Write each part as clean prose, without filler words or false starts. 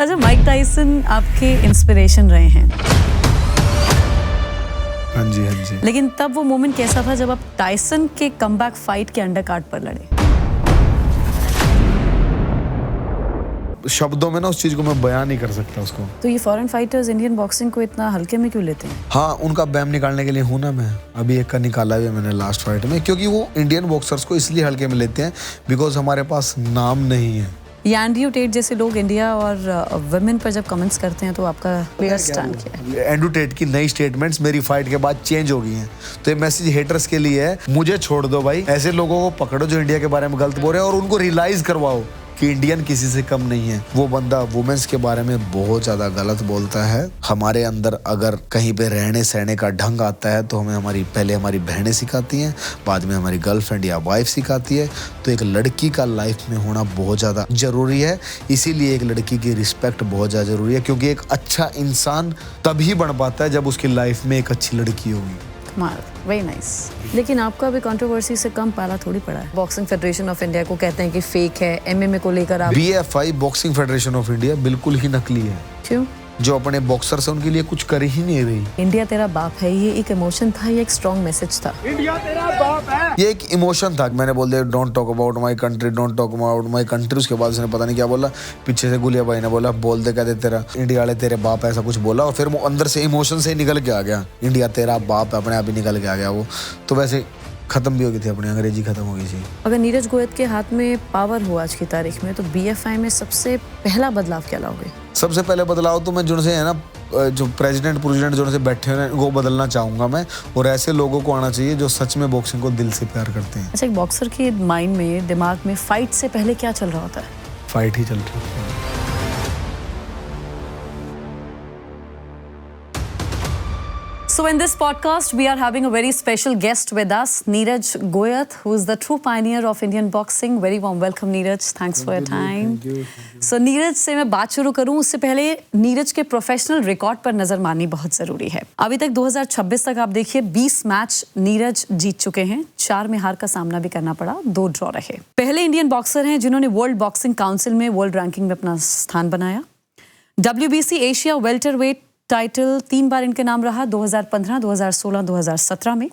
अच्छा, Mike Tyson आपके inspiration रहे हैं। हाँ जी, हाँ जी। लेकिन तब वो मोमेंट कैसा था जब आप टाइसन के कमबैक फाइट के अंडरकार्ड पर लड़े? शब्दों में ना उस चीज को मैं बयान नहीं कर सकता उसको। तो ये फॉरेन फाइटर्स इंडियन बॉक्सिंग को इतना हल्के में क्यों लेते हैं? हाँ, उनका बैम निकालने के लिए हूँ ना मैं। अभी एक का निकाला भी है मैंने लास्ट फाइट में, क्योंकि वो इंडियन बॉक्सर्स को इसलिए हल्के में लेते हैं बिकॉज हमारे पास नाम नहीं है। ये एंड्रयू टेट जैसे लोग इंडिया और वुमेन पर जब कमेंट्स करते हैं तो आपका क्लियर स्टैंड क्या है? एंड्रयू टेट की नई स्टेटमेंट्स मेरी फाइट के बाद चेंज हो गई हैं, तो ये मैसेज हेटर्स के लिए है। मुझे छोड़ दो भाई, ऐसे लोगों को पकड़ो जो इंडिया के बारे में गलत बोल रहे हैं और उनको रियलाइज करवाओ कि इंडियन किसी से कम नहीं है। वो बंदा वुमेन्स के बारे में बहुत ज्यादा गलत बोलता है। हमारे अंदर अगर कहीं पे रहने सहने का ढंग आता है तो हमें पहले हमारी बहनें सिखाती हैं, बाद में हमारी गर्लफ्रेंड या वाइफ सिखाती है। तो एक लड़की का लाइफ में होना बहुत ज्यादा जरूरी है, इसीलिए एक लड़की की रिस्पेक्ट बहुत ज्यादा जरूरी है, क्योंकि एक अच्छा इंसान तभी बन पाता है जब उसकी लाइफ में एक अच्छी लड़की होगी। Very nice. लेकिन आपका भी कंट्रोवर्सी से कम पाला थोड़ी पड़ा है। बॉक्सिंग फेडरेशन ऑफ इंडिया को कहते हैं कि फेक है, एमएमए को लेकर आप BFI boxing federation of India बिल्कुल ही नकली है। क्यों? जो अपने बॉक्सर्स हैं उनके लिए कुछ कर ही नहीं रही। इंडिया तेरा बाप है, ये एक इमोशन था, ये एक स्ट्रॉन्ग मैसेज था। इंडिया तेरा बाप है। ये एक इमोशन था। मैंने बोल दिया don't talk about my country, don't talk about my country. उसके बाद उसने पता नहीं क्या बोला, पीछे से गुलिया भाई ने बोला बोल दे कहते तेरा इंडिया वाले तेरे बाप ऐसा कुछ बोला, और फिर वो अंदर से इमोशन से ही निकल के आ गया। इंडिया तेरा बाप अपने आप ही निकल के आ गया वो। तो वैसे खत्म भी हो गई थी, अपनी अंग्रेजी खत्म हो गई थी। अगर नीरज गोयत के हाथ में पावर हो आज की तारीख में, तो BFI में सबसे पहला बदलाव क्या लाओगे? सबसे पहले बदलाव तो मैं जो से है ना, जो प्रेसिडेंट जो से बैठे हैं वो बदलना चाहूंगा मैं, और ऐसे लोगों को आना चाहिए जो सच में बॉक्सिंग को दिल से प्यार करते हैं। अच्छा, एक बॉक्सर के माइंड में, दिमाग में फाइट से पहले क्या चल रहा होता है? फाइट ही चल रही है। So in this podcast, we are having a very special guest with us, Neeraj Goyat, who is the true pioneer of Indian boxing. Very warm welcome, Neeraj. Thanks for your time. Thank you. So Neeraj से मैं बात शुरू करूं उससे पहले नीरज के professional record पर नजर मारनी बहुत जरूरी है। अभी तक 2026 तक आप देखिए 20 मैच नीरज जीत चुके हैं, 4 में हार का सामना भी करना पड़ा, 2 ड्रॉ रहे। पहले इंडियन बॉक्सर हैं जिन्होंने वर्ल्ड बॉक्सिंग काउंसिल में वर्ल्ड रैंकिंग में अपना स्थान बनाया। WBC एशिया वेल्टरवेट टाइटल 3 बार इनके नाम रहा, 2015, 2016, 2017 में।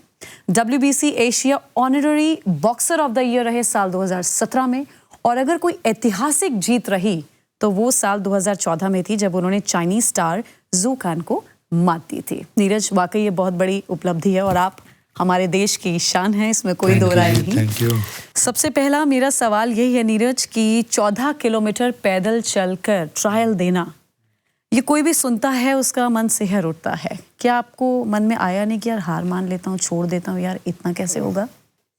WBC Asia honorary boxer of the year रहे साल 2017 में, और अगर कोई ऐतिहासिक जीत रही तो वो साल 2014 में थी जब उन्होंने चाइनीज स्टार जू खान को मात दी थी। नीरज, वाकई ये बहुत बड़ी उपलब्धि है और आप हमारे देश की शान है, इसमें कोई दो राय नहीं। Thank you. सबसे पहला मेरा सवाल यही है नीरज कि 14 किलोमीटर पैदल चलकर ट्रायल देना, ये कोई भी सुनता है उसका मन सिहर उठता है। क्या आपको मन में आया नहीं कि यार हार मान लेता हूँ, छोड़ देता हूँ, यार इतना कैसे होगा?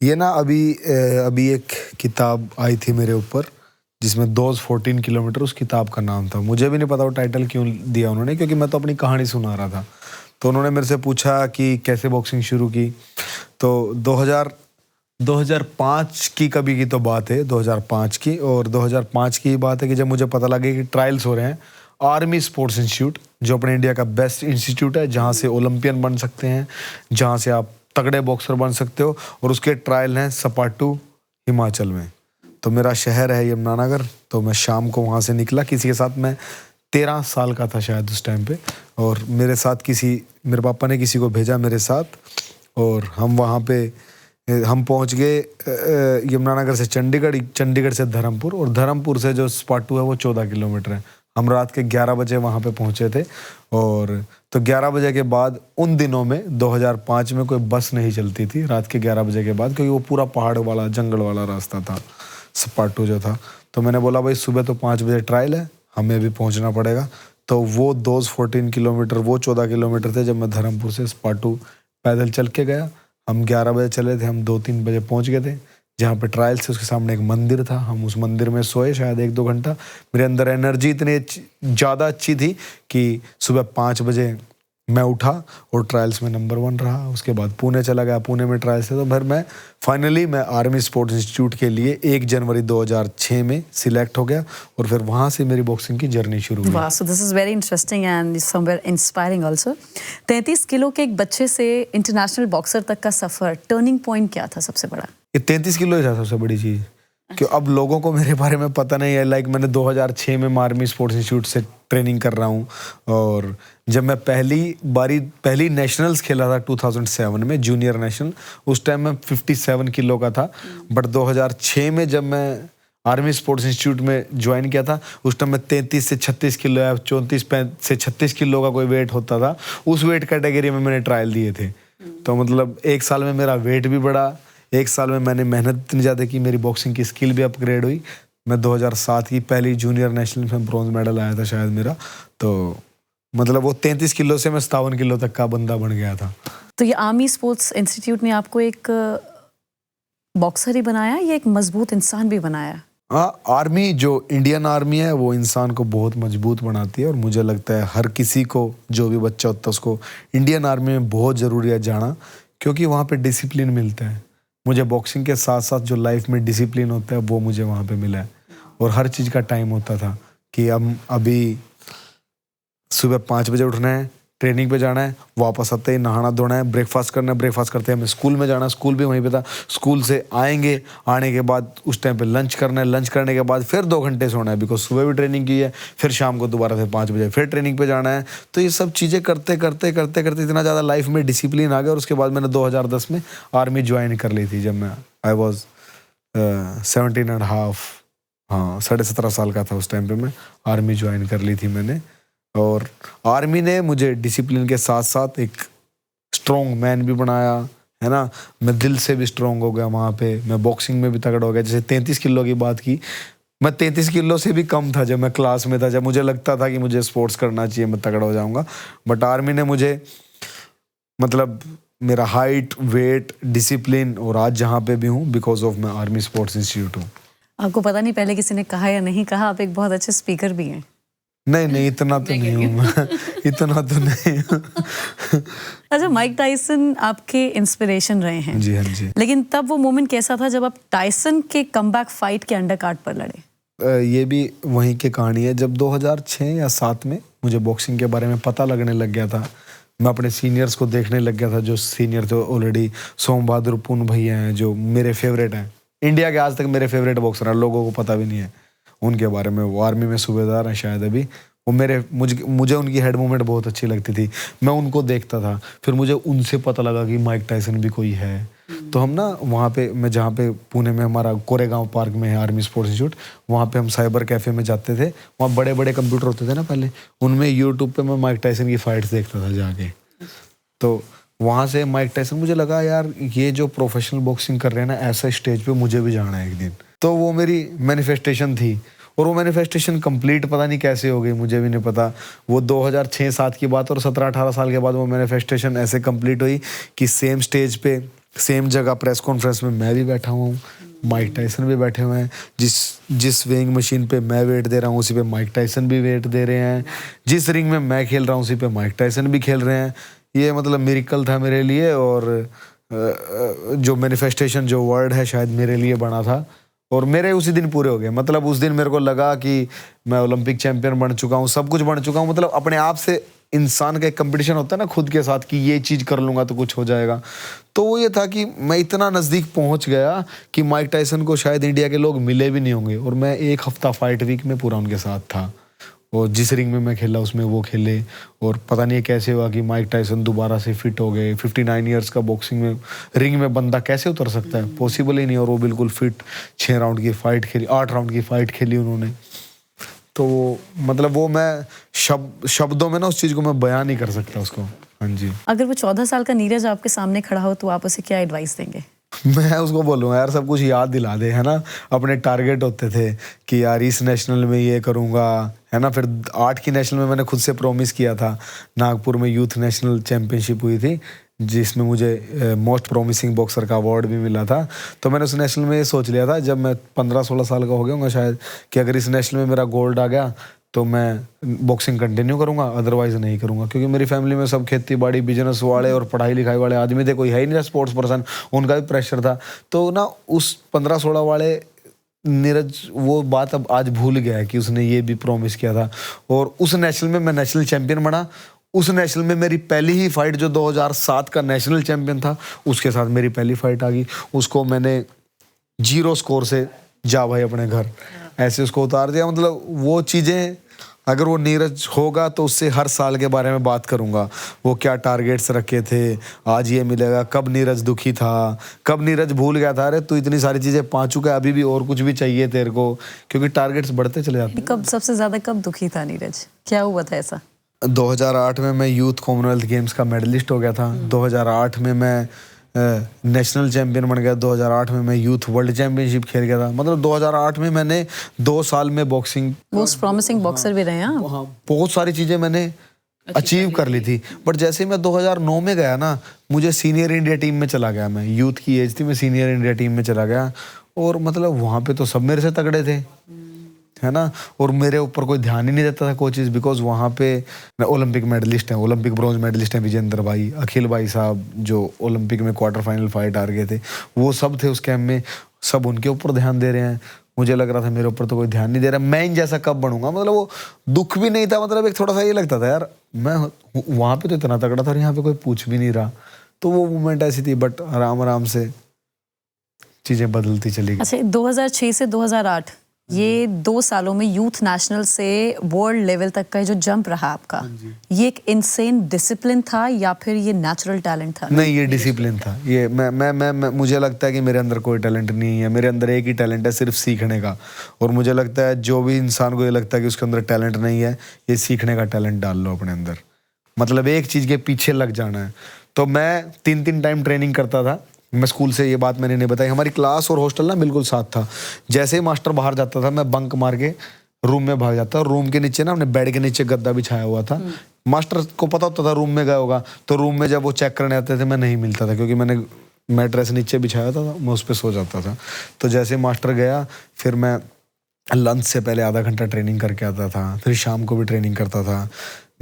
ये ना अभी एक किताब आई थी मेरे ऊपर जिसमें दोज 14 किलोमीटर उस किताब का नाम था। मुझे भी नहीं पता वो टाइटल क्यों दिया उन्होंने, क्योंकि मैं तो अपनी कहानी सुना रहा था। तो उन्होंने मेरे से पूछा कि कैसे बॉक्सिंग शुरू की, तो 2005 की कभी की तो बात है, 2005 की। और 2005 की बात है कि जब मुझे पता लगे कि ट्रायल्स हो रहे हैं आर्मी स्पोर्ट्स इंस्टीट्यूट, जो अपने इंडिया का बेस्ट इंस्टीट्यूट है, जहाँ से ओलंपियन बन सकते हैं, जहाँ से आप तगड़े बॉक्सर बन सकते हो, और उसके ट्रायल हैं सपाटू हिमाचल में। तो मेरा शहर है यमुनानगर, तो मैं शाम को वहाँ से निकला किसी के साथ। मैं 13 साल का था शायद उस टाइम पे, और मेरे साथ मेरे पापा ने किसी को भेजा मेरे साथ, और हम वहाँ पे हम पहुँच गए यमुनानगर से चंडीगढ़, चंडीगढ़ से धर्मपुर, और धर्मपुर से जो सपाटू है वो 14 किलोमीटर है। हम रात के 11 बजे वहाँ पे पहुँचे थे, और तो 11 बजे के बाद उन दिनों में 2005 में कोई बस नहीं चलती थी रात के 11 बजे के बाद, क्योंकि वो पूरा पहाड़ वाला जंगल वाला रास्ता था सपाटू जो था। तो मैंने बोला भाई सुबह तो 5 बजे ट्रायल है, हमें भी पहुँचना पड़ेगा। तो वो 14 किलोमीटर, वो 14 किलोमीटर थे जब मैं धर्मपुर से सपाटू पैदल चल के गया। हम 11 बजे चले थे, हम 2-3 बजे पहुँच गए थे जहाँ पे ट्रायल से उसके सामने एक मंदिर था। हम उस मंदिर में सोए शायद 1-2 घंटा। मेरे अंदर एनर्जी इतनी ज़्यादा अच्छी थी कि सुबह 5 बजे मैं उठा और ट्रायल्स में नंबर 1 रहा। उसके बाद पुणे चला गया, पुणे में ट्रायल्स थे। तो फिर मैं फाइनली आर्मी स्पोर्ट्स इंस्टीट्यूट के लिए 1 जनवरी 2006 में सिलेक्ट हो गया, और फिर वहाँ से मेरी बॉक्सिंग की जर्नी शुरू हुई। वाह, so this is very interesting and somewhere inspiring also. 33 kilo के एक बच्चे से इंटरनेशनल बॉक्सर तक का सफर, टर्निंग पॉइंट क्या था सबसे बड़ा? ये 33 किलो ही था सबसे बड़ी चीज़। कि अब लोगों को मेरे बारे में पता नहीं है। लाइक मैंने 2006 में आर्मी स्पोर्ट्स इंस्टीट्यूट से ट्रेनिंग कर रहा हूँ, और जब मैं पहली नेशनल्स खेला था 2007 में, जूनियर नेशनल, उस टाइम मैं 57 किलो का था। बट 2006 में जब मैं आर्मी स्पोर्ट्स इंस्टीट्यूट में ज्वाइन किया था, उस टाइम मैं 33 से 36 किलो या 34 से 36 किलो का कोई वेट होता था। उस वेट कैटेगरी में मैंने ट्रायल दिए थे। तो मतलब एक साल में मेरा वेट भी बढ़ा, एक साल में मैंने मेहनत इतनी ज़्यादा की, मेरी बॉक्सिंग की स्किल भी अपग्रेड हुई। मैं 2007 की पहली जूनियर नेशनल में ब्रॉन्ज मेडल आया था शायद मेरा। तो मतलब वो 33 किलो से मैं 57 किलो तक का बंदा बन गया था। तो ये आर्मी स्पोर्ट्स इंस्टीट्यूट ने आपको एक बॉक्सर ही बनाया या एक मजबूत इंसान भी बनाया? हाँ, आर्मी जो इंडियन आर्मी है वो इंसान को बहुत मजबूत बनाती है, और मुझे लगता है हर किसी को, जो भी बच्चा होता है उसको इंडियन आर्मी में बहुत ज़रूरी है जाना, क्योंकि वहाँ पे डिसिप्लिन मिलता है। मुझे बॉक्सिंग के साथ साथ जो लाइफ में डिसिप्लिन होता है वो मुझे वहाँ पे मिला है, और हर चीज़ का टाइम होता था कि हम अभी सुबह 5 बजे उठना है, ट्रेनिंग पे जाना है, वापस आते ही नहाना धोना है, ब्रेकफास्ट करना है, ब्रेकफास्ट करते हैं हमें स्कूल में जाना है, स्कूल भी वहीं पे था, स्कूल से आएंगे, आने के बाद उस टाइम पे लंच करना है, लंच करने के बाद फिर 2 घंटे सोना है, बिकॉज सुबह भी ट्रेनिंग की है, फिर शाम को दोबारा से 5 बजे फिर ट्रेनिंग पे जाना है। तो ये सब चीज़ें करते करते करते करते इतना ज़्यादा लाइफ में डिसिप्लिन आ गया, और उसके बाद मैंने 2010 में आर्मी ज्वाइन कर ली थी, जब मैं आई वॉज 17.5, हाँ 17.5 साल का था उस टाइम पे मैं आर्मी ज्वाइन कर ली थी मैंने। और आर्मी ने मुझे डिसिप्लिन के साथ साथ एक स्ट्रॉन्ग मैन भी बनाया, है ना। मैं दिल से भी स्ट्रॉन्ग हो गया वहाँ पे, मैं बॉक्सिंग में भी तगड़ा हो गया। जैसे 33 किलो की बात की, मैं 33 किलो से भी कम था जब मैं क्लास में था, जब मुझे लगता था कि मुझे स्पोर्ट्स करना चाहिए, मैं तगड़ा हो जाऊँगा। बट आर्मी ने मुझे मतलब मेरा हाइट, वेट, डिसिप्लिन, और आज जहाँ पे भी हूँ बिकॉज ऑफ मैं आर्मी स्पोर्ट्स इंस्टीट्यूट हूँ। आपको पता नहीं पहले किसी ने कहा या नहीं कहा, आप एक बहुत अच्छे स्पीकर भी हैं। नहीं, इतना तो नहीं हूँ मैं, इतना तो नहीं हूँ। अच्छा, माइक टायसन आपके इंस्पिरेशन रहे हैं। जी हाँ जी। लेकिन तब वो मोमेंट कैसा था जब आप टायसन के कमबैक फाइट के अंडर कार्ड पर लड़े? ये भी वहीं की कहानी है। जब 2006 या 7 में मुझे बॉक्सिंग के बारे में पता लगने लग गया था, मैं अपने सीनियर्स को देखने लग गया था, जो सीनियर थे ऑलरेडी। सोम बहादुर पून भैया हैं जो मेरे फेवरेट हैं, इंडिया के आज तक मेरे फेवरेट बॉक्सर हैं, लोगों को पता भी नहीं है उनके बारे में। वो आर्मी में सूबेदार हैं शायद अभी। वो मुझे उनकी हेड मूवमेंट बहुत अच्छी लगती थी, मैं उनको देखता था। फिर मुझे उनसे पता लगा कि माइक टायसन भी कोई है। तो हम ना वहाँ पे, मैं जहाँ पे पुणे में हमारा कोरेगांव पार्क में है आर्मी स्पोर्ट्स इंस्टीट्यूट, वहाँ पे हम साइबर कैफ़े में जाते थे। वहाँ बड़े बड़े कंप्यूटर होते थे ना पहले, उनमें यूट्यूब पे मैं माइक टायसन की फाइट्स देखता था जाके। तो वहाँ से माइक टायसन, मुझे लगा यार ये जो प्रोफेशनल बॉक्सिंग कर रहे हैं ना, ऐसा स्टेज पे मुझे भी जाना है एक दिन। तो वो मेरी मैनिफेस्टेशन थी, और वो मैनिफेस्टेशन कंप्लीट पता नहीं कैसे हो गई, मुझे भी नहीं पता। वो 2006-7 की बात, और 17-18 साल के बाद वो मैनिफेस्टेशन ऐसे कंप्लीट हुई कि सेम स्टेज पे, सेम जगह प्रेस कॉन्फ्रेंस में मैं भी बैठा हुआ हूँ, माइक टायसन भी बैठे हुए हैं। जिस वेइंग मशीन पे मैं वेट दे रहा हूँ, उसी पे माइक टायसन भी वेट दे रहे हैं। जिस रिंग में मैं खेल रहा हूँ, उसी पे माइक टायसन भी खेल रहे हैं। ये मतलब मिरेकल था मेरे लिए, और जो मैनिफेस्टेशन, जो वर्ड है, शायद मेरे लिए बना था, और मेरे उसी दिन पूरे हो गए। मतलब उस दिन मेरे को लगा कि मैं ओलंपिक चैंपियन बन चुका हूँ, सब कुछ बन चुका हूँ। मतलब अपने आप से इंसान का एक कंपटीशन होता है ना खुद के साथ, कि ये चीज़ कर लूँगा तो कुछ हो जाएगा। तो वो ये था कि मैं इतना नज़दीक पहुँच गया कि माइक टायसन को शायद इंडिया के लोग मिले भी नहीं होंगे, और मैं 1 हफ्ता फाइट वीक में पूरा उनके साथ था। और जिस रिंग में मैं खेला उसमें वो खेले, और पता नहीं कैसे हुआ कि माइक टायसन दोबारा से फिट हो गए। 59 इयर्स का बॉक्सिंग में रिंग में बंदा कैसे उतर सकता है, पॉसिबल ही नहीं। और वो बिल्कुल फिट, 6 राउंड की फाइट खेली, 8 राउंड की फाइट खेली उन्होंने। तो मतलब वो मैं शब्दों में ना उस चीज़ को मैं बयान नहीं कर सकता उसको। हाँ जी। अगर वो 14 साल का नीरज आपके सामने खड़ा हो तो आप उसे क्या एडवाइस देंगे? मैं उसको बोलूँगा यार सब कुछ याद दिला दे, है ना। अपने टारगेट होते थे कि यार इस नेशनल में ये करूँगा, है ना। फिर 8 की नेशनल में मैंने खुद से प्रॉमिस किया था। नागपुर में यूथ नेशनल चैम्पियनशिप हुई थी, जिसमें मुझे मोस्ट प्रॉमिसिंग बॉक्सर का अवार्ड भी मिला था। तो मैंने उस नेशनल में ये सोच लिया था, जब मैं 15-16 साल का हो गया हूँगा शायद, कि अगर इस नेशनल में मेरा गोल्ड आ गया तो मैं बॉक्सिंग कंटिन्यू करूँगा, अदरवाइज नहीं करूँगा। क्योंकि मेरी फैमिली में सब खेती बाड़ी, बिजनेस वाले और पढ़ाई लिखाई वाले आदमी थे, कोई है ही नहीं स्पोर्ट्स पर्सन, उनका भी प्रेशर था। तो ना उस 15-16 वाले नीरज वो बात अब आज भूल गया है कि उसने ये भी प्रॉमिस किया था। और उस नेशनल में मैं नेशनल चैंपियन बना। उस नेशनल में मेरी पहली ही फाइट, जो 2007 का नेशनल चैंपियन था, उसके साथ मेरी पहली फाइट आ गई। उसको मैंने 0 स्कोर से जा भाई अपने घर, ऐसे उसको उतार दिया। मतलब वो चीज़ें अगर वो नीरज होगा तो उससे हर साल के बारे में बात करूंगा, वो क्या टारगेट्स रखे थे, आज ये मिलेगा, कब नीरज दुखी था, कब नीरज भूल गया था, अरे तू इतनी सारी चीज़ें पा चुका है, अभी भी और कुछ भी चाहिए तेरे को, क्योंकि टारगेट्स बढ़ते चले जाते हैं। कब सबसे ज्यादा कब दुखी था नीरज, क्या हुआ था ऐसा? 2008 में मैं यूथ कॉमनवेल्थ गेम्स का मेडलिस्ट हो गया था। 2008 में मैं नेशनल चैंपियन बन गया। 2008 में मैं यूथ वर्ल्ड चैंपियनशिप खेल गया था। मतलब 2008 में मैंने 2 साल में बॉक्सिंग, मोस्ट प्रॉमिसिंग बॉक्सर भी रहे हैं। हाँ, बहुत सारी चीज़ें मैंने अचीव कर ली थी। बट जैसे ही मैं 2009 में गया ना, मुझे सीनियर इंडिया टीम में चला गया। मैं यूथ की एज थी, मैं सीनियर इंडिया टीम में चला गया, और मतलब वहाँ पे तो सब मेरे से तगड़े थे, है ना, और मेरे ऊपर कोई ध्यान ही नहीं देता था कोचेस, बिकॉज वहाँ पे ओलंपिक मेडलिस्ट हैं, ओलंपिक ब्रॉन्ज मेडलिस्ट हैं, विजेंद्र भाई, अखिल भाई साहब जो ओलंपिक में क्वार्टर फाइनल फाइट हार गए थे, वो सब थे उस कैंप में, सब उनके ऊपर ध्यान दे रहे हैं। मुझे लग रहा था मेरे ऊपर तो कोई ध्यान नहीं दे रहा, मैं इन जैसा कब बनूंगा। मतलब वो दुख भी नहीं था, मतलब एक थोड़ा सा ये लगता था यार मैं वहाँ पे तो इतना तगड़ा था, यहाँ पे कोई पूछ भी नहीं रहा। तो वो मोमेंट ऐसी थी, बट आराम आराम से चीजें बदलती चली गई। अच्छा, 2006 से 2008 ये 2 सालों में यूथ नेशनल से वर्ल्ड लेवल तक का जो जंप रहा आपका, ये एक इनसेन डिसिप्लिन था या फिर ये नेचुरल टैलेंट था? नहीं, ये डिसिप्लिन था। ये मैं मुझे लगता है कि मेरे अंदर कोई टैलेंट नहीं है, मेरे अंदर एक ही टैलेंट है, सिर्फ सीखने का। और मुझे लगता है जो भी इंसान को ये लगता है कि उसके अंदर टैलेंट नहीं है, ये सीखने का टैलेंट डाल लो अपने अंदर। मतलब एक चीज़ के पीछे लग जाना है। तो मैं 3-3 टाइम ट्रेनिंग करता था। मैं स्कूल से, ये बात मैंने नहीं बताई, हमारी क्लास और हॉस्टल ना बिल्कुल साथ था। जैसे ही मास्टर बाहर जाता था, मैं बंक मार के रूम में भाग जाता। रूम के नीचे ना, अपने बेड के नीचे गद्दा बिछाया हुआ था। मास्टर को पता होता था रूम में गया होगा, तो रूम में जब वो चेक करने आते थे, मैं नहीं मिलता था, क्योंकि मैंने मैट्रेस नीचे बिछाया था, मैं उस पर सो जाता था। तो जैसे मास्टर गया, फिर मैं लंच से पहले आधा घंटा ट्रेनिंग करके आता था, फिर शाम को भी ट्रेनिंग करता था।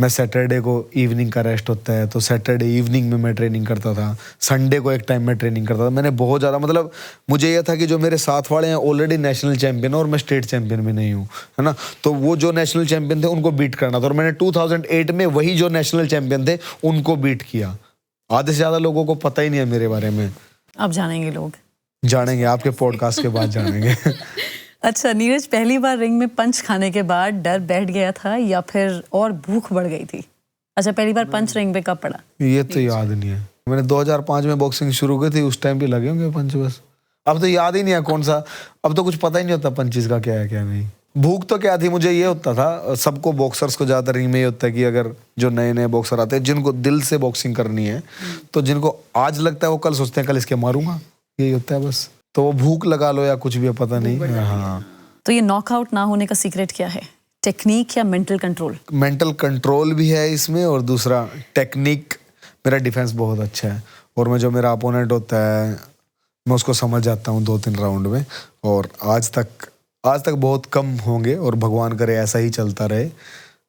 मैं सैटरडे को इवनिंग का रेस्ट होता है, तो सैटरडे इवनिंग में मैं ट्रेनिंग करता था। संडे को एक टाइम में ट्रेनिंग करता था। मैंने बहुत ज़्यादा, मतलब मुझे यह था कि जो मेरे साथ वाले हैं ऑलरेडी नेशनल चैंपियन, और मैं स्टेट चैंपियन भी नहीं हूँ, है ना, तो वो जो नेशनल चैंपियन थे उनको बीट करना था। और मैंने 2008 में वही जो नेशनल चैंपियन थे उनको बीट किया। आधे से ज़्यादा लोगों को पता ही नहीं है मेरे बारे में। अब जानेंगे लोग, जानेंगे, आपके पॉडकास्ट के बाद जानेंगे। अच्छा नीरज, पहली बार रिंग में पंच खाने के बाद डर बैठ गया था या फिर और भूख बढ़ गई थी? अच्छा, पहली बार पंच रिंग पे कब पड़ा? ये तो याद नहीं है। मैंने 2005 में बॉक्सिंग शुरू की थी, उस टाइम भी लगे होंगे पंच बस। अब तो याद ही नहीं है कौन सा, अब तो कुछ पता ही नहीं होता पंचेस का क्या है क्या नहीं। भूख तो क्या थी, मुझे ये होता था, सबको बॉक्सर्स को ज़्यादातर रिंग में ये होता है कि अगर जो नए नए बॉक्सर आते हैं, जिनको दिल से बॉक्सिंग करनी है, तो जिनको आज लगता है वो कल सोचते हैं कल इसके मारूंगा, यही होता है बस। तो वो भूख लगा लो या कुछ भी, पता नहीं। हाँ, तो ये नॉकआउट ना होने का सीक्रेट क्या है? टेक्निक या मेंटल कंट्रोल? मेंटल कंट्रोल भी है इसमें, और दूसरा टेक्निक। मेरा डिफेंस बहुत अच्छा है, और मैं जो मेरा अपोनेंट होता है मैं उसको समझ जाता हूँ 2-3 राउंड में। और आज तक बहुत कम होंगे, और भगवान करे ऐसा ही चलता रहे।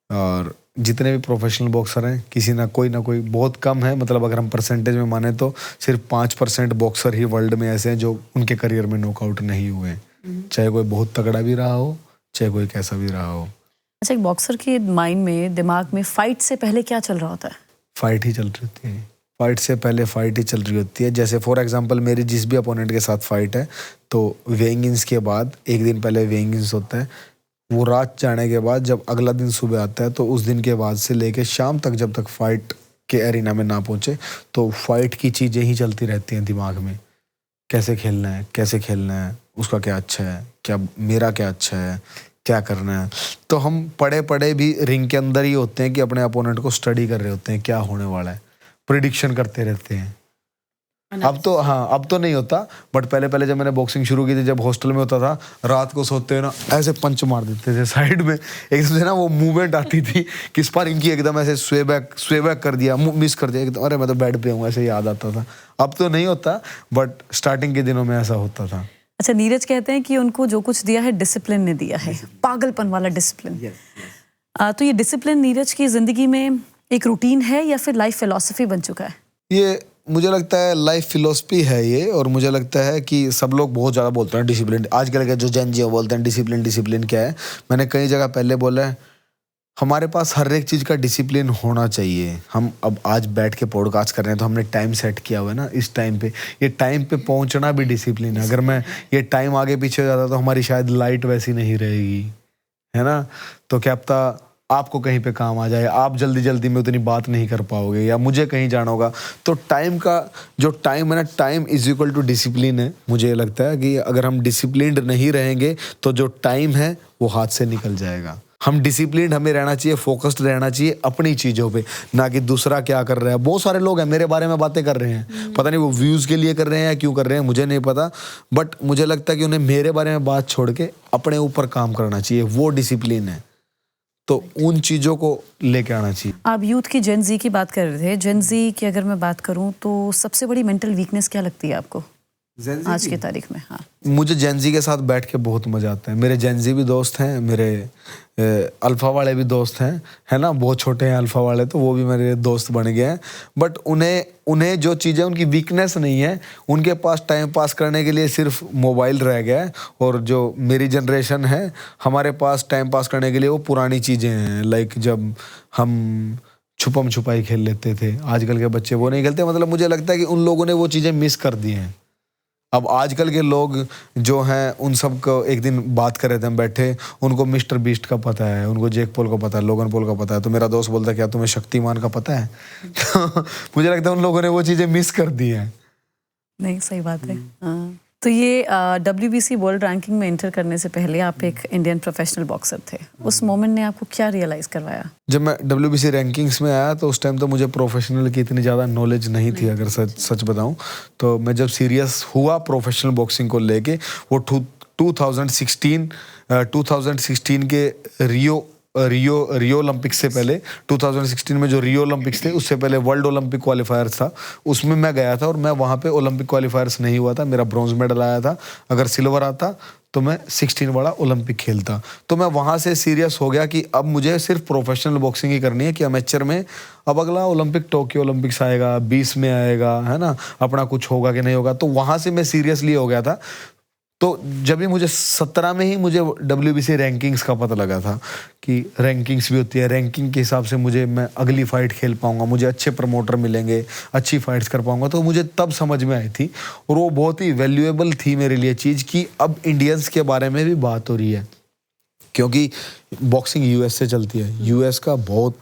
और जितने भी प्रोफेशनल बॉक्सर हैं, किसी ना कोई बहुत कम है, मतलब अगर हम परसेंटेज में माने तो सिर्फ 5% बॉक्सर ही वर्ल्ड में ऐसे हैं जो उनके करियर में नॉकआउट नहीं हुए हैं, चाहे कोई बहुत तगड़ा भी रहा हो, चाहे कोई कैसा भी रहा हो। अच्छा, एक बॉक्सर के माइंड में, दिमाग में फाइट से पहले क्या चल रहा होता है? फाइट ही चल रही होती है। फाइट से पहले फाइट ही चल रही होती है। जैसे फॉर एग्जांपल मेरी जिस भी अपोनेंट के साथ फाइट है, तो वेइंग इन्स के बाद एक दिन पहले वेइंग इन्स होता है। वो रात जाने के बाद जब अगला दिन सुबह आता है, तो उस दिन के बाद से लेके शाम तक, जब तक फाइट के एरिना में ना पहुंचे, तो फाइट की चीज़ें ही चलती रहती हैं दिमाग में। कैसे खेलना है, उसका क्या अच्छा है, क्या मेरा क्या अच्छा है, क्या करना है। तो हम पढ़े पढ़े भी रिंग के अंदर ही होते हैं कि अपने अपोनेंट को स्टडी कर रहे होते हैं, क्या होने वाला है, प्रिडिक्शन करते रहते हैं। अब तो नहीं होता, बट पहले जब मैंने बॉक्सिंग शुरू की थी, जब हॉस्टल में होता था, रात को सोते हुए ना ऐसे पंच मार देते थे साइड में, एकदम से ना वो मूवमेंट आती थी कि स्पारिंग की, एकदम ऐसे स्वे बैक कर दिया, मिस कर दिया एकदम, अरे मैं तो बेड पे हूँ, ऐसे याद आता था। अब तो नहीं होता, बट स्टार्टिंग के दिनों में ऐसा होता था। अच्छा, नीरज कहते हैं कि उनको जो कुछ दिया है डिसिप्लिन ने दिया है, पागलपन वाला डिसिप्लिन। तो ये डिसिप्लिन नीरज की जिंदगी में एक रूटीन है या फिर लाइफ फिलॉसफी बन चुका है? ये मुझे लगता है लाइफ फिलोसफी है ये, और मुझे लगता है कि सब लोग बहुत ज़्यादा बोलते हैं डिसिप्लिन। आजकल के जो जेन जी बोलते हैं डिसिप्लिन क्या है। मैंने कई जगह पहले बोला है, हमारे पास हर एक चीज़ का डिसिप्लिन होना चाहिए। हम अब आज बैठ के पॉडकास्ट कर रहे हैं तो हमने टाइम सेट किया हुआ है ना, इस टाइम पे, ये टाइम पे पहुंचना भी डिसिप्लिन है। अगर मैं ये टाइम आगे पीछे हो जाता तो हमारी शायद लाइट वैसी नहीं रहेगी, है ना। तो क्या पता आपको कहीं पे काम आ जाए, आप जल्दी जल्दी में उतनी बात नहीं कर पाओगे, या मुझे कहीं जाना होगा। तो टाइम का जो टाइम है ना, time is equal to discipline है। मुझे ये लगता है कि अगर हम डिसिप्लिन्ड नहीं रहेंगे तो जो टाइम है वो हाथ से निकल जाएगा। हम डिसिप्लिन्ड हमें रहना चाहिए, फोकस्ड रहना चाहिए अपनी चीज़ों पे, ना कि दूसरा क्या कर रहा है। बहुत सारे लोग हैं मेरे बारे में बातें कर रहे हैं, पता नहीं वो व्यूज़ के लिए कर रहे हैं या क्यों कर रहे हैं, मुझे नहीं पता। बट मुझे लगता है कि उन्हें मेरे बारे में बात छोड़ के अपने ऊपर काम करना चाहिए, वो डिसिप्लिन है। तो उन चीज़ों को लेके आना चाहिए। आप यूथ की जेन जी की बात कर रहे थे। जेन जी की अगर मैं बात करूं तो सबसे बड़ी मेंटल वीकनेस क्या लगती है आपको आज की तारीख में? हाँ, मुझे जेनजी के साथ बैठ के बहुत मजा आता है। मेरे जेनजी भी दोस्त हैं, मेरे अल्फा वाले भी दोस्त हैं, है ना। बहुत छोटे हैं अल्फा वाले, तो वो भी मेरे दोस्त बन गए हैं। बट उन्हें जो चीज़ें उनकी वीकनेस नहीं है, उनके पास टाइम पास करने के लिए सिर्फ मोबाइल रह गया है। और जो मेरी जनरेशन है, हमारे पास टाइम पास करने के लिए वो पुरानी चीज़ें हैं। लाइक जब हम छुपम छुपाई खेल लेते थे, आजकल के बच्चे वो नहीं खेलते। मतलब मुझे लगता है कि उन लोगों ने वो चीज़ें मिस कर दी हैं। अब आजकल के लोग जो हैं उन सब को एक दिन बात कर रहे थे हम बैठे, उनको मिस्टर बीस्ट का पता है, उनको जैक पॉल का पता है, लोगन पॉल का पता है। तो मेरा दोस्त बोलता है क्या तुम्हें शक्तिमान का पता है? तो मुझे लगता है उन लोगों ने वो चीज़ें मिस कर दी हैं। नहीं, सही बात है। हाँ। तो ये WBC वर्ल्ड रैंकिंग में एंटर करने से पहले आप एक इंडियन प्रोफेशनल बॉक्सर थे। उस मोमेंट ने आपको क्या रियलाइज करवाया? जब मैं WBC रैंकिंग्स में आया तो उस टाइम तो मुझे प्रोफेशनल की इतनी ज़्यादा नॉलेज नहीं थी, अगर सच बताऊं। तो मैं जब सीरियस हुआ प्रोफेशनल बॉक्सिंग को लेके, वो 2016 के रियो ओलंपिक्स से पहले, 2016 में जो रियो ओलंपिक्स थे उससे पहले वर्ल्ड ओलंपिक क्वालिफायर्स था, उसमें मैं गया था। और मैं वहाँ पे ओलंपिक क्वालिफायर्स नहीं हुआ था, मेरा ब्रॉन्ज मेडल आया था। अगर सिल्वर आता तो मैं 16 वाला ओलंपिक खेलता। तो मैं वहाँ से सीरियस हो गया कि अब मुझे सिर्फ प्रोफेशनल बॉक्सिंग ही करनी है, कि अमेचर में अब अगला ओलंपिक टोक्यो ओलंपिक्स आएगा, 20 में आएगा, है ना, अपना कुछ होगा कि नहीं होगा। तो वहाँ से मैं सीरियसली हो गया था। तो जब भी मुझे 17 में ही मुझे WBC रैंकिंग्स का पता लगा था कि रैंकिंग्स भी होती है, रैंकिंग के हिसाब से मैं अगली फाइट खेल पाऊंगा, मुझे अच्छे प्रमोटर मिलेंगे, अच्छी फाइट्स कर पाऊंगा। तो मुझे तब समझ में आई थी, और वो बहुत ही वैल्यूएबल थी मेरे लिए चीज़, कि अब इंडियंस के बारे में भी बात हो रही है। क्योंकि बॉक्सिंग US से चलती है, US का बहुत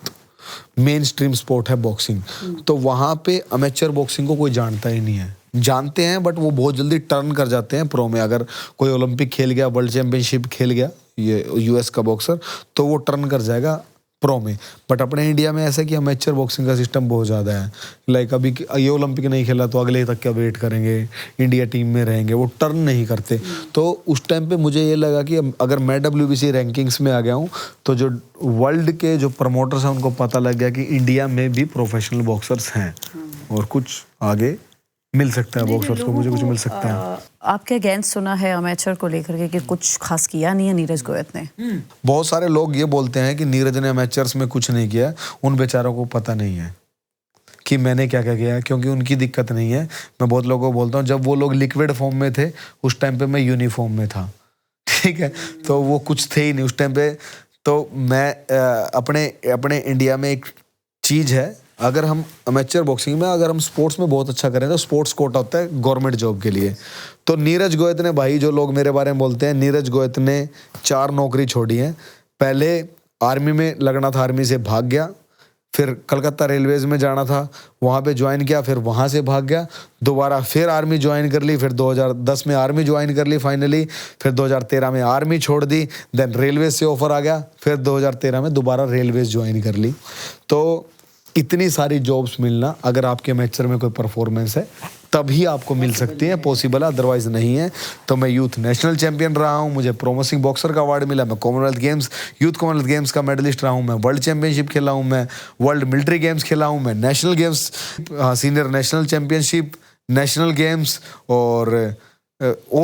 मेन स्ट्रीम स्पोर्ट है बॉक्सिंग। तो वहाँ पे अमेचर बॉक्सिंग को कोई जानता ही नहीं है, जानते हैं बट वो बहुत जल्दी टर्न कर जाते हैं प्रो में। अगर कोई ओलंपिक खेल गया, वर्ल्ड चैंपियनशिप खेल गया ये US का बॉक्सर, तो वो टर्न कर जाएगा प्रो में। बट अपने इंडिया में ऐसा कि अमेचर बॉक्सिंग का सिस्टम बहुत ज़्यादा है। लाइक अभी ये ओलंपिक नहीं खेला तो अगले तक क्या वेट करेंगे, इंडिया टीम में रहेंगे, वो टर्न नहीं करते। तो उस टाइम पे मुझे ये लगा कि अगर मैं WBC रैंकिंग्स में आ गया हूँ तो जो वर्ल्ड के जो प्रमोटर्स हैं उनको पता लग गया कि इंडिया में भी प्रोफेशनल बॉक्सर्स हैं, और कुछ आगे मिल सकता है बॉक्सर्स को, मुझे कुछ मिल सकता है। आपके अगेंस्ट सुना है अमेचर को लेकर के कि कुछ खास किया नहीं है नीरज गोयत ने? बहुत सारे लोग ये बोलते हैं कि नीरज ने अमेचर्स में कुछ नहीं किया। उन बेचारों को पता नहीं है कि मैंने क्या क्या किया है, क्योंकि उनकी दिक्कत नहीं है। मैं बहुत लोगों को बोलता हूँ, जब वो लोग लिक्विड फॉर्म में थे उस टाइम पे मैं यूनिफॉर्म में था, ठीक है। तो वो कुछ थे ही नहीं उस टाइम पे। तो मैं अपने इंडिया में एक चीज़ है, अगर हम अमेचर बॉक्सिंग में, अगर हम स्पोर्ट्स में बहुत अच्छा करें तो स्पोर्ट्स कोटा होता है गवर्नमेंट जॉब के लिए। तो नीरज गोयत ने, भाई जो लोग मेरे बारे में बोलते हैं, नीरज गोयत ने 4 नौकरी छोड़ी हैं। पहले आर्मी में लगना था, आर्मी से भाग गया। फिर कलकत्ता रेलवेज में जाना था, वहाँ पे ज्वाइन किया, फिर वहाँ से भाग गया। दोबारा फिर आर्मी ज्वाइन कर ली, फिर 2010 में आर्मी ज्वाइन कर ली फाइनली। फिर 2013 में आर्मी छोड़ दी, देन रेलवेज से ऑफर आ गया, फिर 2013 में दोबारा रेलवेज ज्वाइन कर ली। तो इतनी सारी जॉब्स मिलना, अगर आपके अमेचर में कोई परफॉर्मेंस है तभी आपको मिल सकती है, पॉसिबल है, अदरवाइज नहीं है। तो मैं यूथ नेशनल चैंपियन रहा हूँ, मुझे प्रोमिसिंग बॉक्सर का अवार्ड मिला, मैं Commonwealth games, youth Commonwealth games का मेडलिस्ट रहा हूँ, मैं वर्ल्ड चैंपियनशिप खेला हूँ, मैं वर्ल्ड मिलिट्री गेम्स खेला हूँ, मैं national games, senior national championship, national games, और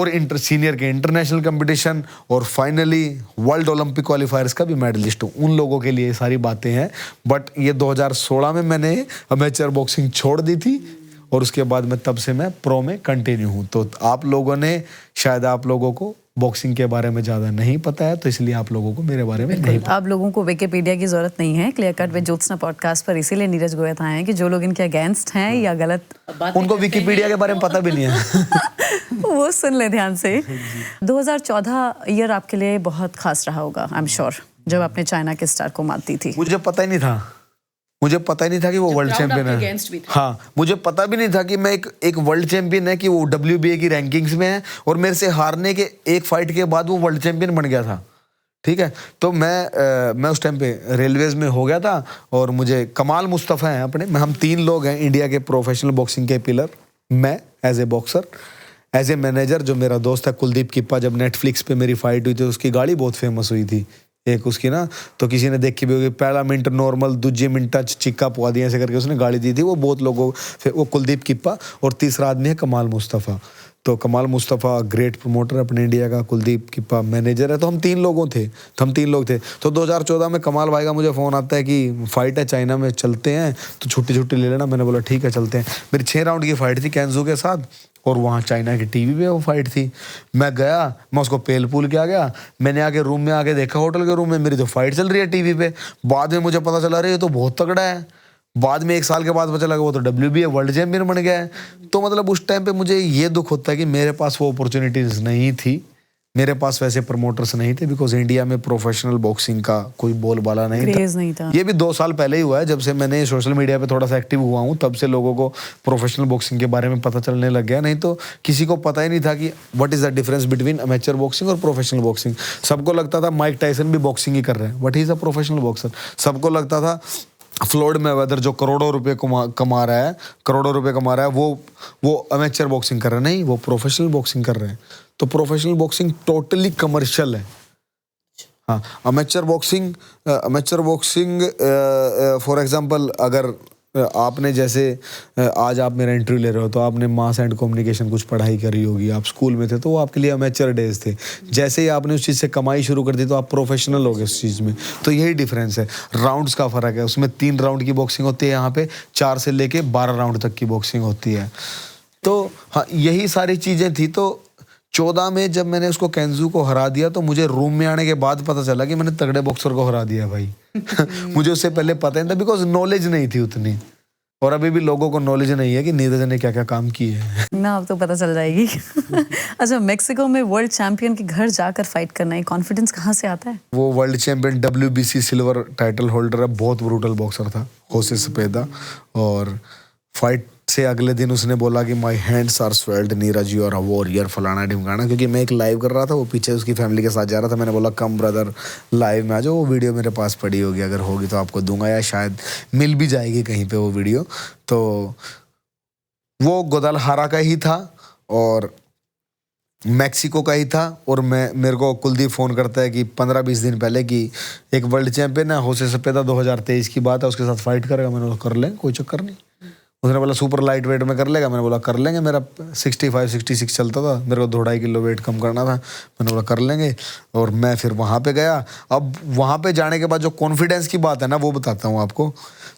इंटर सीनियर के इंटरनेशनल कंपटीशन, और फाइनली वर्ल्ड ओलंपिक क्वालिफायर्स का भी मेडलिस्ट हूँ। उन लोगों के लिए ये सारी बातें हैं। बट ये 2016 में मैंने अमेचर बॉक्सिंग छोड़ दी थी, और उसके बाद में तब से मैं प्रो में कंटिन्यू हूँ। तो आप लोगों ने शायद आप लोगों को बॉक्सिंग के बारे में ज़्यादा नहीं पता है, तो इसलिए आप लोगों को मेरे बारे में नहीं पता। आप लोगों को विकिपीडिया की जरूरत नहीं है। Clear cut with Jyotsna podcast पर इसीलिए नीरज गोयत आए हैं कि जो लोग इनके अगेंस्ट हैं या गलत बातें उनको विकिपीडिया के बारे में पता भी नहीं है। वो सुन ले ध्यान से। 2014 ईयर आपके लिए बहुत खास रहा होगा, आई एम श्योर, जब आपने चाइना के स्टार को मात दी थी। मुझे पता ही नहीं था कि वो वर्ल्ड चैंपियन है। हाँ, मुझे पता भी नहीं था कि मैं एक वर्ल्ड चैंपियन है, कि वो WBA की रैंकिंग्स में है और मेरे से हारने के एक फाइट के बाद वो वर्ल्ड चैंपियन बन गया था। ठीक है, तो मैं उस टाइम पे रेलवेज में हो गया था और मुझे कमाल मुस्तफ़ा हैं अपने, हम 3 लोग हैं इंडिया के प्रोफेशनल बॉक्सिंग के पिलर। मैं as a boxer, as a manager जो मेरा दोस्त है कुलदीप किप्पा, जब नेटफ्लिक्स पे मेरी फाइट हुई थी उसकी गाड़ी बहुत फेमस हुई थी एक उसकी ना, तो किसी ने देखी भी होगी, पहला मिनट नॉर्मल, दूसरी मिनट टच, चिक्का पुआ दिया ऐसे करके उसने गाड़ी दी थी। वो बहुत लोगों, फिर वो कुलदीप किप्पा और तीसरा आदमी है कमाल मुस्तफ़ा। तो कमाल मुस्तफ़ा ग्रेट प्रमोटर अपने इंडिया का, कुलदीप किप्पा मैनेजर है। तो हम 3 लोग थे। तो 2014 में कमाल भाई का मुझे फ़ोन आता है कि फ़ाइट है चाइना में, चलते हैं तो छुट्टी ले लेना। मैंने बोला ठीक है चलते हैं। मेरी 6 राउंड की फ़ाइट थी कैंजू के साथ और वहाँ चाइना की टीवी पे वो फाइट थी। मैं गया, मैं उसको पेल पूल के आ गया। मैंने आके रूम में आके देखा, होटल के रूम में मेरी तो फाइट चल रही है टीवी पे। बाद में मुझे पता चला, अरे ये तो बहुत तगड़ा है। बाद में 1 साल के बाद पता लगा वो तो WBA वर्ल्ड चैंपियन बन गया है। तो मतलब उस टाइम पे मुझे ये दुख होता है कि मेरे पास वो अपॉर्चुनिटीज नहीं थी, मेरे पास वैसे प्रमोटर्स नहीं थे, बिकॉज इंडिया में प्रोफेशनल बॉक्सिंग का कोई बोलबाला नहीं था। ये भी 2 साल पहले ही हुआ है, जब से मैंने सोशल मीडिया पे थोड़ा सा एक्टिव हुआ हूँ, तब से लोगों को प्रोफेशनल बॉक्सिंग के बारे में पता चलने लग गया। नहीं तो किसी को पता ही नहीं था कि what is the difference between amateur boxing और प्रोफेशनल बॉक्सिंग। सबको लगता था माइक टायसन भी बॉक्सिंग ही कर रहे हैं, but he is a professional boxer. सबको लगता था फ्लोयड मैवेदर जो करोड़ों रुपए कमा रहा है वो अमेचर बॉक्सिंग कर रहा है। नहीं, वो प्रोफेशनल बॉक्सिंग कर रहे हैं। तो प्रोफेशनल बॉक्सिंग टोटली कमर्शियल है। हाँ, अमेचर बॉक्सिंग फॉर एग्जांपल, अगर आपने जैसे आज आप मेरा इंटरव्यू ले रहे हो तो आपने मास एंड कम्युनिकेशन कुछ पढ़ाई करी होगी, आप स्कूल में थे तो वो आपके लिए अमेचर डेज थे। जैसे ही आपने उस चीज़ से कमाई शुरू कर दी तो आप प्रोफेशनल हो गए उस चीज़ में। तो यही डिफरेंस है, राउंड्स का फ़र्क है। उसमें 3 राउंड की बॉक्सिंग होती है, यहाँ पे 4 से लेके 12 राउंड तक की बॉक्सिंग होती है। तो हाँ, यही सारी चीज़ें थी। तो 14 में जब मैंने उसको कैंजू को हरा दिया तो मुझे रूम में आने के बाद पता चला कि मैंने तगड़े बॉक्सर को हरा दिया भाई। मुझे उससे पहले पता नहीं था, बिकॉज नॉलेज नहीं थी उतनी। और अभी भी लोगों को नॉलेज नहीं है कि नीरज ने क्या क्या काम किए हैं ना, अब तो पता चल जाएगी। अच्छा, मेक्सिको में वर्ल्ड चैंपियन के घर जाकर फाइट करना, ये कॉन्फिडेंस कहाँ से आता है? वो world champion WBC silver title holder है, बहुत ब्रूटल बॉक्सर था, होसे सपेदा। और फाइट से अगले दिन उसने बोला कि my hands are swelled Neeraj, you are a warrior, फलाना ढिमकाना। क्योंकि मैं एक लाइव कर रहा था, वो पीछे उसकी फैमिली के साथ जा रहा था। मैंने बोला कम ब्रदर लाइव में आ जाओ। वो वीडियो मेरे पास पड़ी होगी, अगर होगी तो आपको दूंगा, या शायद मिल भी जाएगी कहीं पे वो वीडियो। तो वो गुदालहारा का ही था और मैक्सिको का ही था। और मेरे को कुलदीप फ़ोन करता है कि 15-20 दिन पहले कि एक वर्ल्ड चैंपियन है होसे सपेदा, 2023 की बात है, उसके साथ फाइट करेगा। मैंने बोला कर लें, कोई चक्कर नहीं। उसने बोला सुपर लाइट वेट में कर लेगा। मैंने बोला कर लेंगे। मेरा 65-66 चलता था, मेरे को 2.5 किलो वेट कम करना था। मैंने बोला कर लेंगे। और मैं फिर वहाँ पे गया। अब वहाँ पे जाने के बाद जो कॉन्फिडेंस की बात है ना, वो बताता हूँ आपको।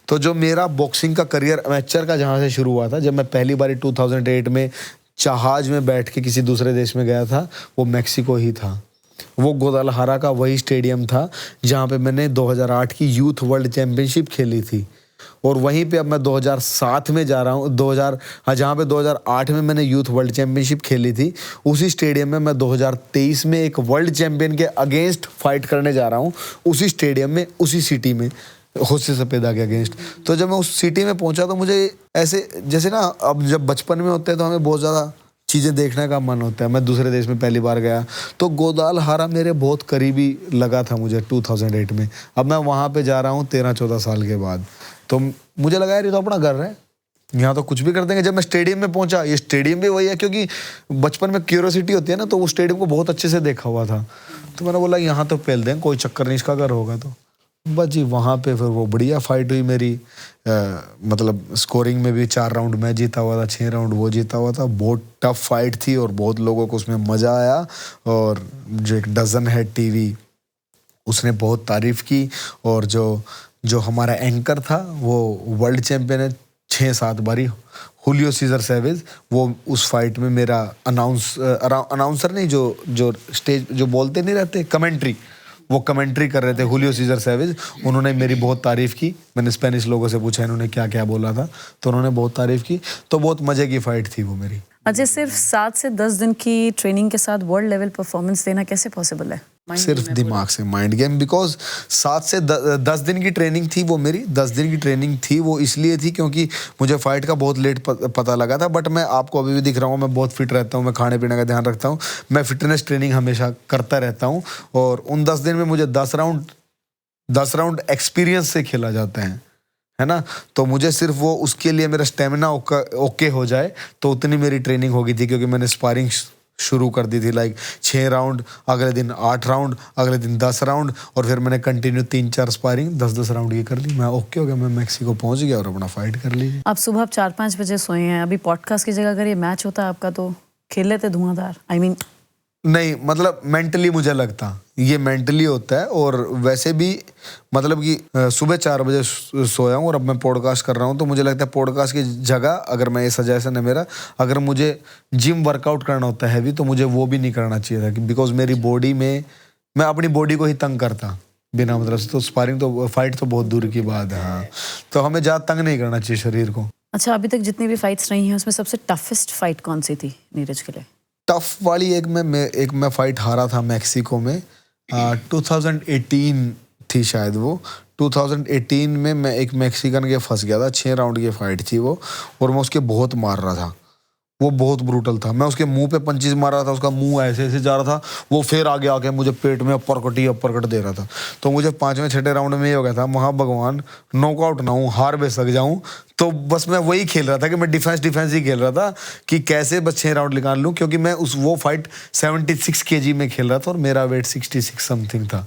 तो जो मेरा बॉक्सिंग का करियर अमेचर का जहाँ से शुरू हुआ था, जब मैं पहली बार 2008 में जहाज में बैठ के किसी दूसरे देश में गया था, वो मैक्सिको ही था। वो गुदालहारा का वही स्टेडियम था जहाँ पे मैंने 2008 की यूथ वर्ल्ड चैंपियनशिप खेली थी। और वहीं पे अब मैं 2007 में जा रहा हूँ, जहाँ पे 2008 में मैंने यूथ वर्ल्ड चैंपियनशिप खेली थी, उसी स्टेडियम में मैं 2023 में एक वर्ल्ड चैंपियन के अगेंस्ट फाइट करने जा रहा हूँ, उसी स्टेडियम में, उसी सिटी में, होसे सपेदा के अगेंस्ट। तो जब मैं उस सिटी में पहुंचा तो मुझे ऐसे, जैसे ना अब जब बचपन में होते हैं तो हमें बहुत ज़्यादा चीज़ें देखने का मन होता है। मैं दूसरे देश में पहली बार गया तो गुदालहारा मेरे बहुत करीबी लगा था मुझे 2008 में। अब मैं वहाँ पे जा रहा हूँ 13-14 साल के बाद, तो मुझे लगा यार ये तो अपना घर है, यहाँ तो कुछ भी कर देंगे। जब मैं स्टेडियम में पहुंचा, ये स्टेडियम भी वही है, क्योंकि बचपन में क्यूरियोसिटी होती है ना, तो वो स्टेडियम को बहुत अच्छे से देखा हुआ था। तो मैंने बोला यहाँ तो पेल दें, कोई चक्कर नहीं, इसका घर होगा। तो बस जी वहाँ पे फिर वो बढ़िया फाइट हुई मेरी। मतलब स्कोरिंग में भी 4 राउंड मैं जीता हुआ था, 6 राउंड वो जीता हुआ था। बहुत टफ फाइट थी और बहुत लोगों को उसमें मज़ा आया। और जो एक डजन है टीवी, उसने बहुत तारीफ़ की। और जो हमारा एंकर था वो वर्ल्ड चैंपियन है, 6-7 बारी। हुलियो सीजर सैवेज, वो उस फाइट में मेरा अनाउंसर नहीं, जो स्टेज जो बोलते नहीं रहते, कमेंट्री, वो कमेंट्री कर रहे थे हुलियो सीजर सैवेज। उन्होंने मेरी बहुत तारीफ की। मैंने स्पेनिश लोगों से पूछा इन्होंने क्या क्या बोला था, तो उन्होंने बहुत तारीफ की। तो बहुत मजे की फाइट थी वो मेरी। अजय, सिर्फ 7 से 10 दिन की ट्रेनिंग के साथ वर्ल्ड लेवल परफॉर्मेंस देना कैसे पॉसिबल है? सिर्फ दिमाग से, माइंड गेम। बिकॉज 7 से 10 दिन की ट्रेनिंग थी वो मेरी। 10 दिन की ट्रेनिंग थी वो इसलिए थी क्योंकि मुझे फाइट का बहुत लेट पता लगा था। बट मैं आपको अभी भी दिख रहा हूँ, मैं बहुत फिट रहता हूँ, मैं खाने पीने का ध्यान रखता हूँ, मैं फिटनेस ट्रेनिंग हमेशा करता रहता हूँ। और उन 10 दिन में मुझे 10 राउंड एक्सपीरियंस से खेला जाता है ना। तो मुझे सिर्फ वो उसके लिए मेरा स्टेमिना ओके हो जाए, तो उतनी मेरी ट्रेनिंग हो गई थी। क्योंकि मैंने स्पारिंग शुरू कर दी थी, लाइक 6 राउंड, अगले दिन 8 राउंड, अगले दिन 10 राउंड, और फिर मैंने कंटिन्यू 3-4 स्पारिंग 10-10 राउंड ये कर ली। मैं ओके हो गया, मैं मैक्सिको पहुंच गया और अपना फाइट कर ली। आप सुबह 4-5 बजे सोए हैं। अभी पॉडकास्ट की जगह अगर ये मैच होता आपका तो खेल लेते धुआंधार? नहीं, मतलब मेंटली मुझे लगता ये मेंटली होता है। और वैसे भी मतलब कि सुबह 4 बजे सोया हूँ और अब मैं पॉडकास्ट कर रहा हूँ, तो मुझे लगता है पॉडकास्ट की जगह, अगर मैं ये सजेशन है मेरा, अगर मुझे जिम वर्कआउट करना होता है हैवी, तो मुझे वो भी नहीं करना चाहिए था। बिकॉज मेरी बॉडी में, मैं अपनी बॉडी को ही तंग करता बिना मतलब से। तो स्पारिंग तो, फाइट तो बहुत दूर की बात है। हाँ, तो हमें ज़्यादा तंग नहीं करना चाहिए शरीर को। अच्छा, अभी तक जितनी भी फाइट्स रही हैं उसमें सबसे टफेस्ट फाइट कौन सी थी नीरज के लिए? टफ वाली एक मैं फाइट हारा था मैक्सिको में। 2018 थी शायद वो। 2018 में मैं एक मैक्सिकन के फंस गया था। 6 राउंड की फाइट थी वो, और मैं उसके बहुत मार रहा था। वो बहुत ब्रूटल था। मैं उसके मुंह पे पंचेस मार रहा था, उसका मुंह ऐसे ऐसे जा रहा था, वो फिर आगे आके मुझे पेट में अपर कट दे रहा था। तो मुझे 5वें-6ठे राउंड में ये हो गया था, वहाँ भगवान नॉकआउट ना हूँ, हार बेसक जाऊँ। तो बस मैं वही खेल रहा था कि मैं डिफेंस ही खेल रहा था कि कैसे बस 6 राउंड निकाल लूँ। क्योंकि मैं वो फाइट 76 kg में खेल रहा था और मेरा वेट 66 समथिंग था।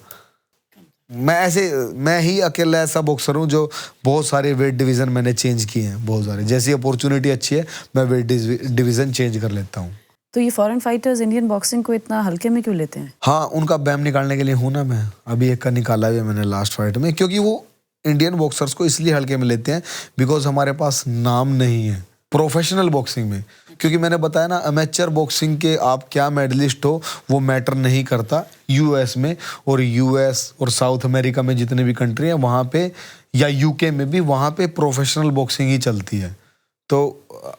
मैं ही अकेला ऐसा बॉक्सर हूँ जो बहुत सारे वेट डिवीजन मैंने चेंज किए हैं, बहुत सारे। जैसी अपॉर्चुनिटी अच्छी है मैं वेट डिवीजन चेंज कर लेता हूँ। तो ये फॉरेन फाइटर्स इंडियन बॉक्सिंग को इतना हल्के में क्यों लेते हैं? हाँ, उनका बैम निकालने के लिए हूँ ना मैं। अभी एक का निकाला भी मैंने लास्ट फाइट में, क्योंकि वो इंडियन बॉक्सर्स को इसलिए हल्के में लेते हैं बिकॉज हमारे पास नाम नहीं है प्रोफेशनल बॉक्सिंग में। क्योंकि मैंने बताया ना, अमेचर बॉक्सिंग के आप क्या मेडलिस्ट हो वो मैटर नहीं करता यूएस में। और यूएस और साउथ अमेरिका में जितने भी कंट्री हैं वहाँ पे, या यूके में भी, वहाँ पे प्रोफेशनल बॉक्सिंग ही चलती है। तो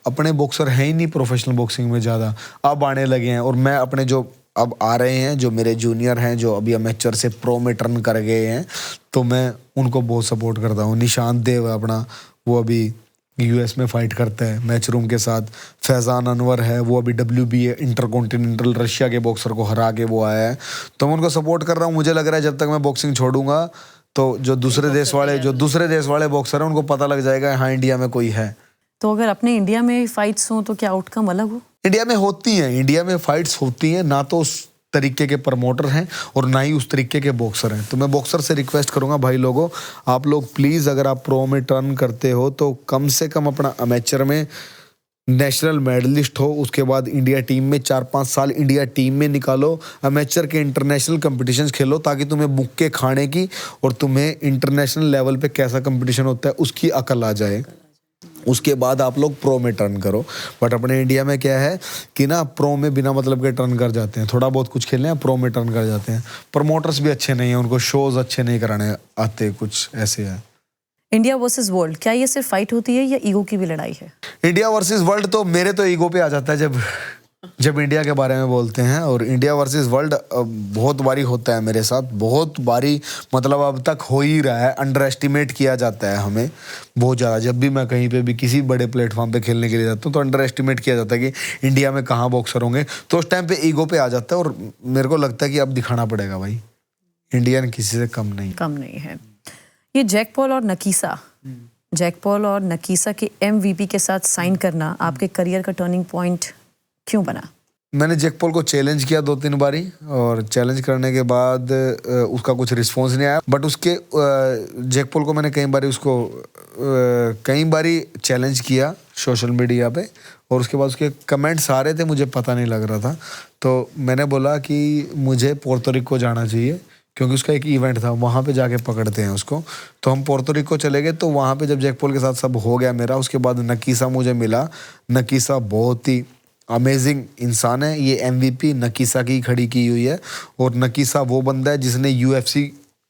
अपने बॉक्सर हैं ही नहीं प्रोफेशनल बॉक्सिंग में ज़्यादा, अब आने लगे हैं। और मैं अपने जो अब आ रहे हैं, जो मेरे जूनियर हैं, जो अभी अमेचर से प्रो में टर्न कर गए हैं, तो मैं उनको बहुत सपोर्ट करता हूँ। निशांत देव अपना, वो अभी यूएस में फाइट करता है मैच रूम के साथ। फैजान अनवर है, वो अभी WBA इंटरकॉन्टिनेंटल रशिया के बॉक्सर को हरा के वो आया है। तो मैं उनको सपोर्ट कर रहा हूँ। मुझे लग रहा है जब तक मैं बॉक्सिंग छोड़ूंगा तो जो दूसरे देश वाले बॉक्सर हैं उनको पता लग जाएगा हाँ इंडिया में कोई है। तो अगर अपने इंडिया में फाइट्स हो तो क्या आउटकम अलग हो? इंडिया में होती हैं, इंडिया में फाइट्स होती हैं, ना तो उस तरीके के प्रमोटर हैं और ना ही उस तरीके के बॉक्सर हैं। तो मैं बॉक्सर से रिक्वेस्ट करूंगा, भाई लोगों, आप लोग प्लीज़ अगर आप प्रो में टर्न करते हो तो कम से कम अपना अमेचर में नेशनल मेडलिस्ट हो, उसके बाद इंडिया टीम में 4-5 साल इंडिया टीम में निकालो, अमेचर के इंटरनेशनल कंपटीशंस खेलो, ताकि तुम्हें मुक्के खाने की और तुम्हें इंटरनेशनल लेवल पे कैसा कंपटीशन होता है उसकी अकल आ जाए। उसके बाद आप लोग प्रो में टर्न करो। बट अपने इंडिया में क्या है कि ना, प्रो में बिना मतलब के टर्न कर जाते हैं। थोड़ा बहुत कुछ खेलने हैं, प्रो में टर्न कर जाते हैं। प्रमोटर्स भी अच्छे नहीं हैं, उनको शोज अच्छे नहीं कराने आते, कुछ ऐसे है। इंडिया वर्सेस वर्ल्ड, क्या ये सिर्फ फाइट होती है या ईगो की भी लड़ाई है? इंडिया वर्सेस वर्ल्ड तो मेरे तो ईगो पे आ जाता है जब इंडिया के बारे में बोलते हैं। और इंडिया वर्सेस वर्ल्ड बहुत बारी होता है मेरे साथ, बहुत बारी, मतलब अब तक हो ही रहा है। अंडर एस्टिमेट किया जाता है हमें बहुत ज़्यादा। जब भी मैं कहीं पे भी किसी बड़े प्लेटफॉर्म पे खेलने के लिए जाता हूँ तो अंडर एस्टिमेट किया जाता है कि इंडिया में कहाँ बॉक्सर होंगे। तो उस टाइम पे ईगो पे आ जाता है और मेरे को लगता है कि अब दिखाना पड़ेगा भाई, इंडियन किसी से कम नहीं है। ये जैक पॉल और नकीसा के MVP के साथ साइन करना आपके करियर का टर्निंग पॉइंट क्यों बना? मैंने जैक पॉल को चैलेंज किया 2-3 बारी, और चैलेंज करने के बाद उसका कुछ रिस्पॉन्स नहीं आया। बट उसके जैक पॉल को मैंने कई बारी चैलेंज किया सोशल मीडिया पे, और उसके बाद उसके कमेंट्स आ रहे थे, मुझे पता नहीं लग रहा था। तो मैंने बोला कि मुझे पोर्टो रिको जाना चाहिए, क्योंकि उसका एक इवेंट था, वहाँ पे जाके पकड़ते हैं उसको। तो हम पोर्टो रिको चले गए, तो वहाँ पे जब जैक पॉल के साथ सब हो गया मेरा, उसके बाद नकीसा मुझे मिला। नकीसा बहुत ही अमेजिंग इंसान है, ये MVP नकीसा की खड़ी की हुई है। और नकीसा वो बंदा है जिसने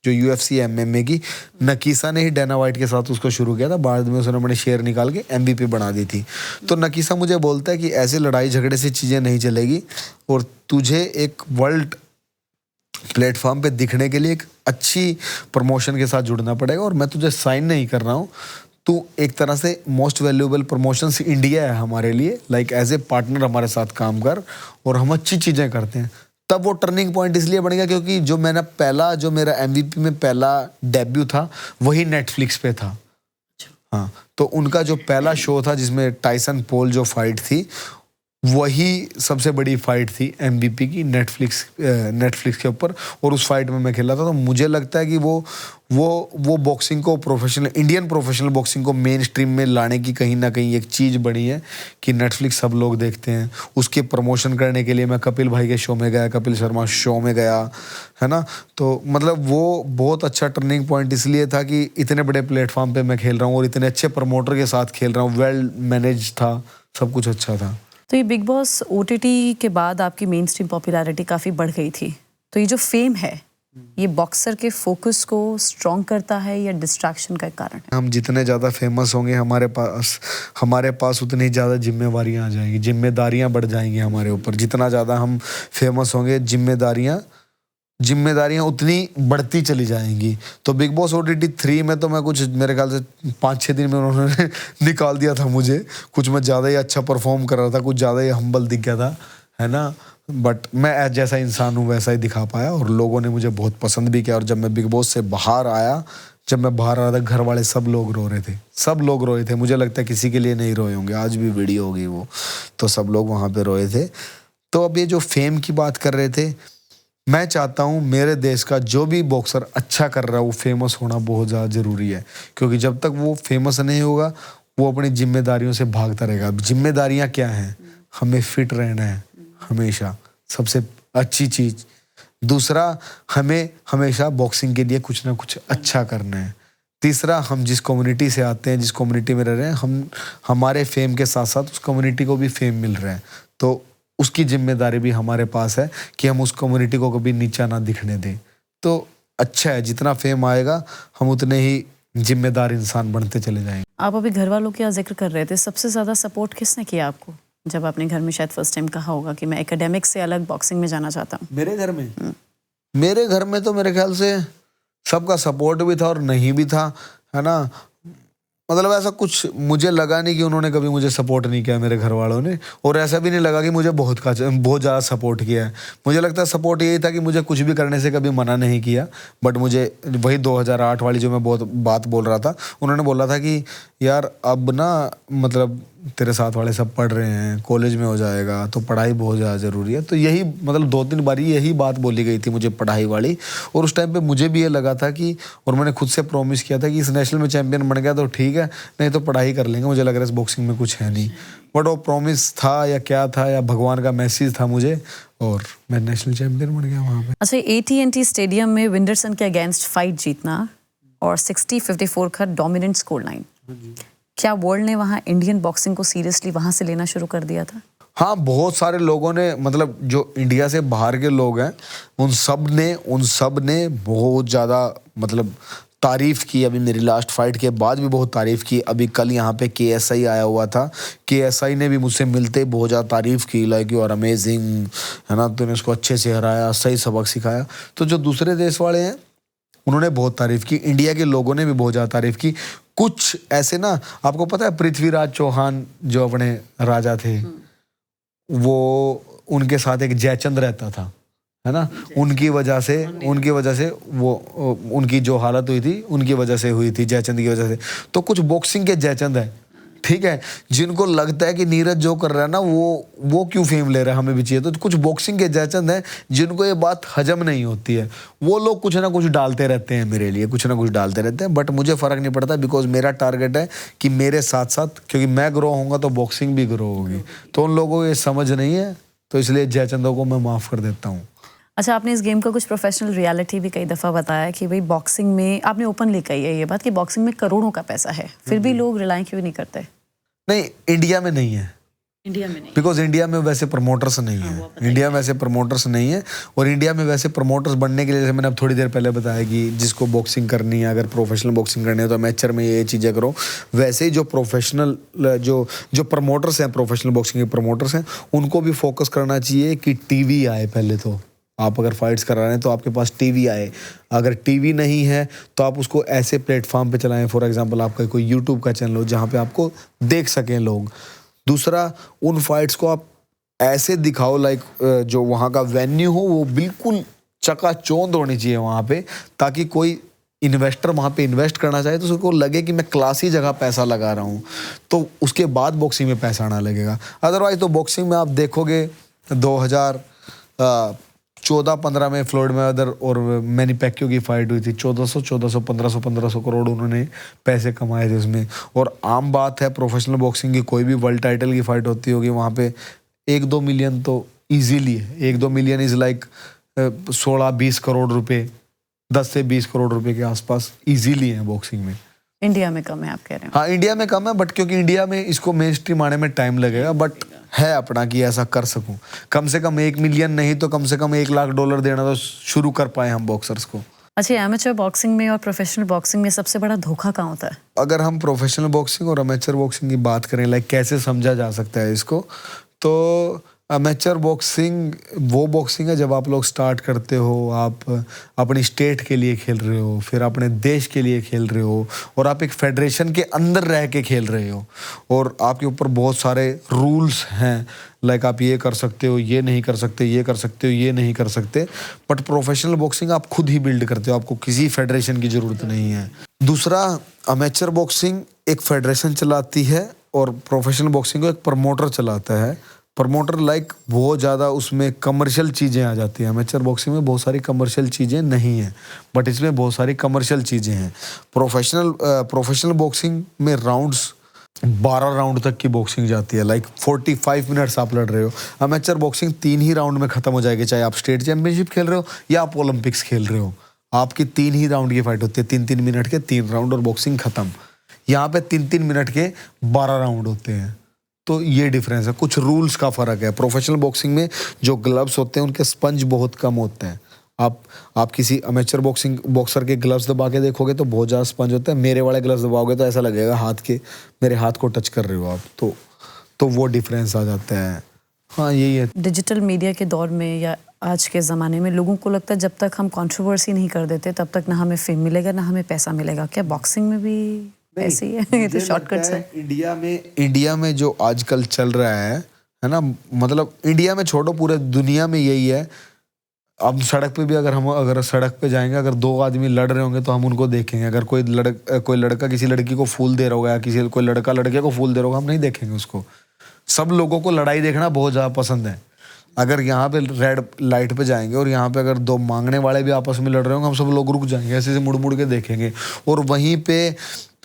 UFC MMA की, नकीसा ने ही डैना वाइट के साथ उसको शुरू किया था, बाद में उसने अपने शेयर निकाल के MVP बना दी थी। तो नकीसा मुझे बोलता है कि ऐसे लड़ाई झगड़े से चीज़ें नहीं चलेगी, और तुझे एक वर्ल्ड प्लेटफॉर्म पे दिखने के लिए एक अच्छी प्रमोशन के साथ जुड़ना पड़ेगा, और मैं तुझे साइन नहीं कर रहा हूँ। तू एक तरह से मोस्ट वैल्यूएबल प्रमोशंस इंडिया है हमारे लिए, लाइक एज ए पार्टनर हमारे साथ काम कर, और हम अच्छी चीज़ें करते हैं। तब वो टर्निंग पॉइंट इसलिए बन गया क्योंकि जो मेरा MVP में पहला डेब्यू था वही नेटफ्लिक्स पे था। हाँ, तो उनका जो पहला शो था जिसमें टाइसन पोल जो फाइट थी, वही सबसे बड़ी फाइट थी MVP की नेटफ्लिक्स के ऊपर, और उस फाइट में मैं खेला था। तो मुझे लगता है कि वो बॉक्सिंग को इंडियन प्रोफेशनल बॉक्सिंग को मेन स्ट्रीम में लाने की कहीं ना कहीं एक चीज़ बनी है कि नेटफ्लिक्स सब लोग देखते हैं। उसके प्रमोशन करने के लिए मैं कपिल भाई के शो में गया, कपिल शर्मा शो में गया, है ना। तो मतलब वो बहुत अच्छा टर्निंग पॉइंट इसलिए था कि इतने बड़े प्लेटफॉर्म पे मैं खेल रहा हूँ और इतने अच्छे प्रमोटर के साथ खेल रहा हूँ, वेल मैनेज था, सब कुछ अच्छा था। तो ये बिग बॉस OTT के बाद आपकी मेन स्ट्रीम पॉपुलैरिटी काफ़ी बढ़ गई थी, तो ये जो फेम है ये बॉक्सर के फोकस को स्ट्रॉन्ग करता है या डिस्ट्रैक्शन का कारण है? हम जितने ज़्यादा फेमस होंगे हमारे पास उतनी ज़्यादा जिम्मेवारियाँ आ जाएंगी, जिम्मेदारियाँ बढ़ जाएंगी हमारे ऊपर। जितना ज़्यादा हम फेमस होंगे जिम्मेदारियाँ उतनी बढ़ती चली जाएंगी। तो बिग बॉस OTT 3 में तो मैं कुछ मेरे ख्याल से 5-6 दिन में उन्होंने निकाल दिया था मुझे। कुछ मैं ज़्यादा ही अच्छा परफॉर्म कर रहा था, कुछ ज़्यादा ही हम्बल दिख गया था, है ना। बट मैं जैसा इंसान हूँ वैसा ही दिखा पाया, और लोगों ने मुझे बहुत पसंद भी किया। और जब मैं बिग बॉस से बाहर आया, जब मैं बाहर आ रहा था, घर वाले सब लोग रो रहे थे, सब लोग रोए थे। मुझे लगता है किसी के लिए नहीं रोए होंगे, आज भी वीडियो होगी वो, तो सब लोग वहाँ पे रोए थे। तो अब ये जो फेम की बात कर रहे थे, मैं चाहता हूँ मेरे देश का जो भी बॉक्सर अच्छा कर रहा है वो फेमस होना बहुत ज़्यादा ज़रूरी है, क्योंकि जब तक वो फेमस नहीं होगा वो अपनी जिम्मेदारियों से भागता रहेगा। जिम्मेदारियाँ क्या हैं? हमें फिट रहना है हमेशा, सबसे अच्छी चीज़। दूसरा, हमें हमेशा बॉक्सिंग के लिए कुछ ना कुछ अच्छा करना है। तीसरा, हम जिस कम्युनिटी से आते हैं, जिस कम्युनिटी में रह रहे हैं, हमारे फेम के साथ साथ उस कम्युनिटी को भी फेम मिल रहा है, तो उसकी जिम्मेदारी भी हमारे पास है कि हम उस कम्युनिटी को कभी नीचा ना दिखने दें। तो अच्छा है, जितना फेम आएगा हम उतने ही जिम्मेदार इंसान बनते चले जाएंगे। आप अभी घर वालों का जिक्र कर रहे थे, सबसे ज़्यादा सपोर्ट किसने किया आपको जब आपने घर में शायद फर्स्ट टाइम कहा होगा कि मैं एकेडमिक से अलग बॉक्सिंग में जाना चाहता हूँ? मेरे घर में तो मेरे ख्याल से सबका सपोर्ट भी था और नहीं भी था, है ना। मतलब ऐसा कुछ मुझे लगा नहीं कि उन्होंने कभी मुझे सपोर्ट नहीं किया मेरे घर वालों ने, और ऐसा भी नहीं लगा कि मुझे बहुत ज़्यादा सपोर्ट किया है। मुझे लगता है सपोर्ट यही था कि मुझे कुछ भी करने से कभी मना नहीं किया। बट मुझे वही 2008 वाली जो मैं बहुत बात बोल रहा था, उन्होंने बोला था कि यार अब ना मतलब तेरे साथ वाले सब पढ़ रहे हैं, कॉलेज में हो जाएगा, तो पढ़ाई बहुत ज़्यादा ज़रूरी है। तो यही मतलब 2-3 बारी यही बात बोली गई थी मुझे, पढ़ाई वाली। और उस टाइम पे मुझे भी ये लगा था कि, और मैंने खुद से प्रॉमिस किया था कि इस नेशनल में चैंपियन बन गया तो ठीक है, नहीं तो पढ़ाई कर लेंगे। मुझे लग रहा है इस बॉक्सिंग में कुछ है नहीं। बट वो प्रॉमिस था या क्या था, या भगवान का मैसेज था मुझे, और मैं नेशनल चैंपियन बन गया वहाँ पे। अच्छा, AT&T स्टेडियम में विंडरसन के अगेंस्ट फाइट जीतना और 60-54 का डोमिनेंट स्कोर लाइन, क्या वर्ल्ड ने वहाँ इंडियन बॉक्सिंग को सीरियसली वहाँ से लेना शुरू कर दिया था? हाँ, बहुत सारे लोगों ने, मतलब जो इंडिया से बाहर के लोग हैं, उन सब ने बहुत ज़्यादा मतलब तारीफ़ की। अभी मेरी लास्ट फाइट के बाद भी बहुत तारीफ़ की। अभी कल यहाँ पे KSI आया हुआ था, KSI ने भी मुझसे मिलते ही बहुत ज़्यादा तारीफ़ की, लाइक यू आर अमेजिंग, है ना, तूने उसको अच्छे से हराया, सही सबक सिखाया। तो जो दूसरे देश वाले हैं उन्होंने बहुत तारीफ़ की, इंडिया के लोगों ने भी बहुत ज़्यादा तारीफ़ की। कुछ ऐसे ना, आपको पता है पृथ्वीराज चौहान जो अपने राजा थे, वो उनके साथ एक जयचंद रहता था, है ना। उनकी वजह से वो उनकी जो हालत हुई थी उनकी वजह से हुई थी, जयचंद की वजह से। तो कुछ बॉक्सिंग के जयचंद है, ठीक है, जिनको लगता है कि नीरज जो कर रहा है ना वो क्यों फेम ले रहा है, हमें भी चाहिए। तो कुछ बॉक्सिंग के जयचंद हैं जिनको ये बात हजम नहीं होती है, वो लोग कुछ ना कुछ डालते रहते हैं मेरे लिए, कुछ ना कुछ डालते रहते हैं। बट मुझे फ़र्क नहीं पड़ता, बिकॉज मेरा टारगेट है कि मेरे साथ साथ, क्योंकि मैं ग्रो होऊंगा तो बॉक्सिंग भी ग्रो होगी। तो उन लोगों को ये समझ नहीं है, तो इसलिए जयचंदों को मैं माफ़ कर देता हूँ। अच्छा, आपने इस गेम का कुछ प्रोफेशनल रियलिटी भी कई दफ़ा बताया कि भाई बॉक्सिंग में, आपने ओपनली कही है ये बात कि बॉक्सिंग में करोड़ों का पैसा है, फिर भी लोग रिलाय क्यों नहीं करते? नहीं, इंडिया में नहीं है, इंडिया में नहीं। बिकॉज इंडिया में वैसे प्रमोटर्स नहीं है। इंडिया में वैसे प्रमोटर्स नहीं है, और इंडिया में वैसे प्रमोटर्स बनने के लिए, जैसे मैंने अब थोड़ी देर पहले बताया कि जिसको बॉक्सिंग करनी है, अगर प्रोफेशनल बॉक्सिंग करनी है तो अमेचर में ये चीज़ें करो। वैसे ही जो प्रोफेशनल जो प्रमोटर्स हैं, प्रोफेशनल बॉक्सिंग के प्रमोटर्स हैं, उनको भी फोकस करना चाहिए कि टीवी आए। पहले तो आप अगर फाइट्स करा रहे हैं तो आपके पास टीवी आए। अगर टीवी नहीं है तो आप उसको ऐसे प्लेटफॉर्म पे चलाएं, फॉर एग्जांपल आपका कोई यूट्यूब का चैनल हो जहाँ पे आपको देख सकें लोग। दूसरा, उन फाइट्स को आप ऐसे दिखाओ लाइक जो वहाँ का वेन्यू हो वो बिल्कुल चकाचौंध होनी चाहिए वहाँ पे, ताकि कोई इन्वेस्टर वहाँ पे इन्वेस्ट करना चाहे तो उसको लगे कि मैं क्लासी जगह पैसा लगा रहा हूँ, तो उसके बाद बॉक्सिंग में पैसा आना लगेगा। अदरवाइज तो बॉक्सिंग में आप देखोगे 2014-15 में फ्लोइड मैवेदर और मैनी पैक्यो की फाइट हुई थी, 1400, 1500 करोड़ उन्होंने पैसे कमाए थे उसमें। और आम बात है प्रोफेशनल बॉक्सिंग की, कोई भी वर्ल्ड टाइटल की फाइट होती होगी वहाँ पे 1-2 मिलियन तो ईजीली है। 1-2 मिलियन इज लाइक 16-20 करोड़ रुपए, 10 से 20 करोड़ रुपए के आसपास ईजीली है बॉक्सिंग में। इंडिया में कम है आप कह रहे हैं? हाँ, इंडिया में कम है, बट क्योंकि इंडिया में इसको मेन स्ट्रीम आने में टाइम लगेगा, बट है अपना कि ऐसा कर सकूं। कम से कम 1 मिलियन नहीं तो कम से कम $1 लाख देना तो शुरू कर पाए हम बॉक्सर्स को। अच्छा, एमेचर बॉक्सिंग में और प्रोफेशनल बॉक्सिंग में सबसे बड़ा धोखा कहाँ होता है? अगर हम प्रोफेशनल बॉक्सिंग और अमेचर बॉक्सिंग की बात करें, लाइक कैसे समझा जा सकता है इसको, तो अमेचर बॉक्सिंग वो बॉक्सिंग है जब आप लोग स्टार्ट करते हो, आप अपनी स्टेट के लिए खेल रहे हो, फिर अपने देश के लिए खेल रहे हो, और आप एक फेडरेशन के अंदर रह के खेल रहे हो, और आपके ऊपर बहुत सारे रूल्स हैं, लाइक आप ये कर सकते हो, ये नहीं कर सकते, ये कर सकते हो, ये नहीं कर सकते। बट प्रोफेशनल बॉक्सिंग आप खुद ही बिल्ड करते हो, आपको किसी फेडरेशन की ज़रूरत नहीं है। दूसरा, अमेचर बॉक्सिंग एक फेडरेशन चलाती है और प्रोफेशनल बॉक्सिंग को एक प्रमोटर चलाता है। प्रमोटर लाइक बहुत ज़्यादा उसमें कमर्शियल चीज़ें आ जाती हैं। अमेचर बॉक्सिंग में बहुत सारी कमर्शियल चीज़ें नहीं हैं, बट इसमें बहुत सारी कमर्शियल चीज़ें हैं। प्रोफेशनल बॉक्सिंग में राउंड्स 12 राउंड तक की बॉक्सिंग जाती है, लाइक 45 मिनट्स आप लड़ रहे हो। अमेचर बॉक्सिंग 3 ही राउंड में ख़त्म हो जाएगी, चाहे आप स्टेट चैंपियनशिप खेल रहे हो या आप ओलंपिक्स खेल रहे हो। आपकी 3 ही राउंड की फाइट होती है, 3-3 मिनट के 3 राउंड, और बॉक्सिंग ख़त्म। यहाँ पे 3-3 मिनट के 12 राउंड होते हैं। तो ये डिफरेंस है, कुछ रूल्स का फ़र्क है। प्रोफेशनल बॉक्सिंग में जो ग्लव्स होते हैं उनके स्पंज बहुत कम होते हैं। आप किसी अमेचर बॉक्सर के ग्लव्स दबा के देखोगे तो बहुत ज़्यादा स्पंज होता है। मेरे वाले ग्लव्स दबाओगे तो ऐसा लगेगा मेरे हाथ को टच कर रहे हो आप, तो वो डिफरेंस आ जाता है। हाँ, यही है। डिजिटल मीडिया के दौर में या आज के ज़माने में लोगों को लगता है जब तक हम कंट्रोवर्सी नहीं कर देते तब तक ना हमें फेम मिलेगा ना हमें पैसा मिलेगा। क्या बॉक्सिंग में भी ऐसे ही है? ये तो शॉर्टकट्स है। इंडिया में जो आजकल चल रहा है ना, मतलब इंडिया में छोड़ो, पूरे दुनिया में यही है। अब सड़क पे भी अगर सड़क पे जाएंगे, अगर 2 आदमी लड़ रहे होंगे तो हम उनको देखेंगे। अगर कोई लड़का किसी लड़की को फूल दे रहा होगा या कोई लड़का लड़के को फूल दे रहा होगा, हम नहीं देखेंगे उसको। सब लोगों को लड़ाई देखना बहुत ज़्यादा पसंद है। अगर यहाँ पे रेड लाइट पे जाएंगे और यहाँ पे अगर 2 मांगने वाले भी आपस में लड़ रहे होंगे, हम सब लोग रुक जाएंगे, ऐसे मुड़ मुड़ के देखेंगे। और वहीं पे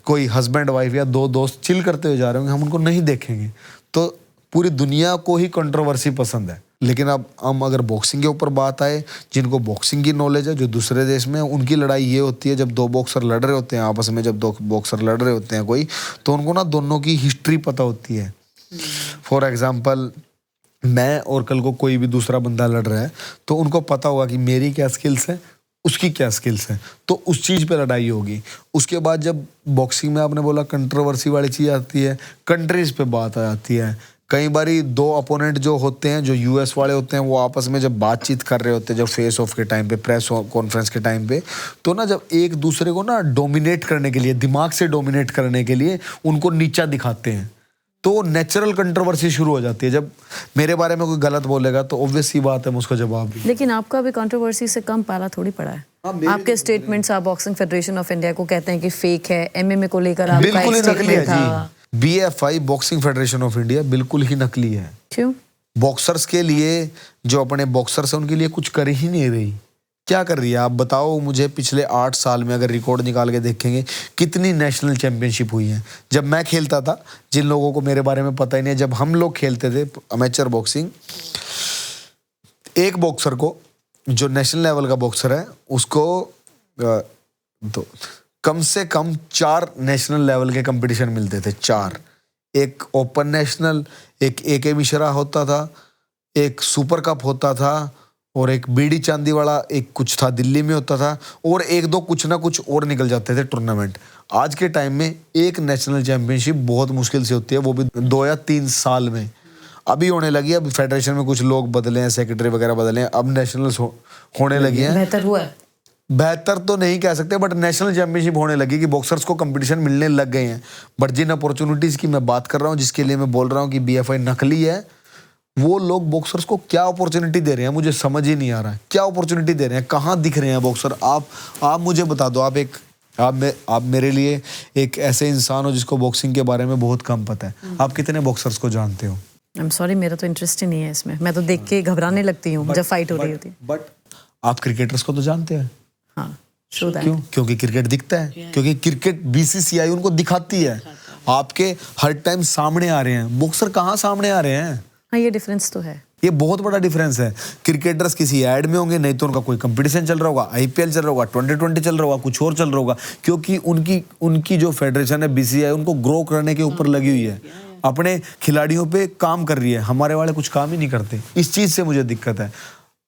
कोई हस्बैंड वाइफ या 2 दोस्त चिल करते हुए जा रहे होंगे, हम उनको नहीं देखेंगे। तो पूरी दुनिया को ही कंट्रोवर्सी पसंद है। लेकिन अब हम अगर बॉक्सिंग के ऊपर बात आए, जिनको बॉक्सिंग की नॉलेज है, जो दूसरे देश में, उनकी लड़ाई ये होती है जब 2 बॉक्सर लड़ रहे होते हैं आपस में, जब 2 बॉक्सर लड़ रहे होते हैं कोई, तो उनको ना दोनों की हिस्ट्री पता होती है। फॉर एग्जाम्पल, मैं और कल को कोई भी दूसरा बंदा लड़ रहा है तो उनको पता होगा कि मेरी क्या स्किल्स है, उसकी क्या स्किल्स हैं, तो उस चीज़ पे लड़ाई होगी। उसके बाद जब बॉक्सिंग में आपने बोला कंट्रोवर्सी वाली चीज़ आती है, कंट्रीज़ पे बात आ जाती है। कई बारी 2 अपोनेंट जो होते हैं, जो यूएस वाले होते हैं, वो आपस में जब बातचीत कर रहे होते हैं, जब फेस ऑफ के टाइम पे, प्रेस कॉन्फ्रेंस के टाइम पे, तो ना जब एक दूसरे को ना डोमिनेट करने के लिए, दिमाग से डोमिनेट करने के लिए उनको नीचा दिखाते हैं, तो नेचुरल कंट्रोवर्सी शुरू हो जाती है। जब मेरे बारे में कोई गलत बोलेगा तो ऑब्वियस सी बात है, मैं उसको जवाब भी। लेकिन आपका भी कंट्रोवर्सी से कम पाला थोड़ी पड़ा है। आपके स्टेटमेंट्स आप बॉक्सिंग फेडरेशन ऑफ इंडिया को कहते हैं कि फेक है, एमएमए को लेकर आपका बिल्कुल ही नकली है था। जी। BFI boxing federation of India बिल्कुल ही नकली है। क्यों? बॉक्सर्स के लिए, जो अपने बॉक्सर्स हैं उनके लिए कुछ कर ही नहीं रही। क्या कर रही है आप बताओ मुझे? पिछले 8 साल में अगर रिकॉर्ड निकाल के देखेंगे कितनी नेशनल चैंपियनशिप हुई है। जब मैं खेलता था, जिन लोगों को मेरे बारे में पता ही नहीं है, जब हम लोग खेलते थे अमेचर बॉक्सिंग, एक बॉक्सर को जो नेशनल लेवल का बॉक्सर है उसको तो कम से कम 4 नेशनल लेवल के कंपटीशन मिलते थे, 4। एक ओपन नेशनल, एक AK मिश्रा होता था, एक सुपर कप होता था, और एक बीडी चांदी वाला एक कुछ था दिल्ली में होता था, और 1-2 कुछ ना कुछ और निकल जाते थे टूर्नामेंट। आज के टाइम में एक नेशनल चैंपियनशिप बहुत मुश्किल से होती है, वो भी 2 या 3 साल में। अभी होने लगी है, अब फेडरेशन में कुछ लोग बदले हैं, सेक्रेटरी वगैरह बदले हैं, अब नेशनल्स होने लगी हैं। बेहतर हुआ है? बेहतर तो नहीं कह सकते, बट नेशनल चैंपियनशिप होने लगी कि बॉक्सर्स को कंपटीशन मिलने लग गए हैं। बट जिन अपॉर्चुनिटीज की मैं बात कर रहा हूँ, जिसके लिए मैं बोल रहा हूँ कि BFI नकली है, वो लोग बॉक्सर्स को क्या अपॉर्चुनिटी दे रहे हैं मुझे समझ ही नहीं आ रहा है। क्या अपॉर्चुनिटी दे रहे हैं, कहाँ दिख रहे हैं बॉक्सर? आप मुझे बता दो। आप मेरे लिए एक ऐसे इंसान हो जिसको बॉक्सिंग के बारे में बहुत कम पता है। आप कितने बॉक्सर्स को जानते हो? आई एम सॉरी, मेरा तो इंटरेस्ट ही नहीं है इसमें। मैं तो देख के घबराने लगती हूँ जब फाइट हो रही होती है। बट आप क्रिकेटर्स को तो जानते हैं। हाँ, true that. क्यों? क्योंकि क्रिकेट दिखता है, क्योंकि क्रिकेट BCCI उनको दिखाती है। आपके हर टाइम सामने आ रहे हैं, बॉक्सर कहाँ सामने आ रहे हैं? हाँ, ये डिफरेंस तो है। ये बहुत बड़ा डिफरेंस है। क्रिकेटर्स किसी ऐड में होंगे, नहीं तो उनका कोई कंपटीशन चल रहा होगा, IPL चल रहा होगा, 2020 चल रहा होगा, कुछ और चल रहा होगा, क्योंकि उनकी जो फेडरेशन है BCCI उनको ग्रो करने के ऊपर लगी हुई है, अपने खिलाड़ियों पे काम कर रही है। हमारे वाले कुछ काम ही नहीं करते। इस चीज से मुझे दिक्कत है।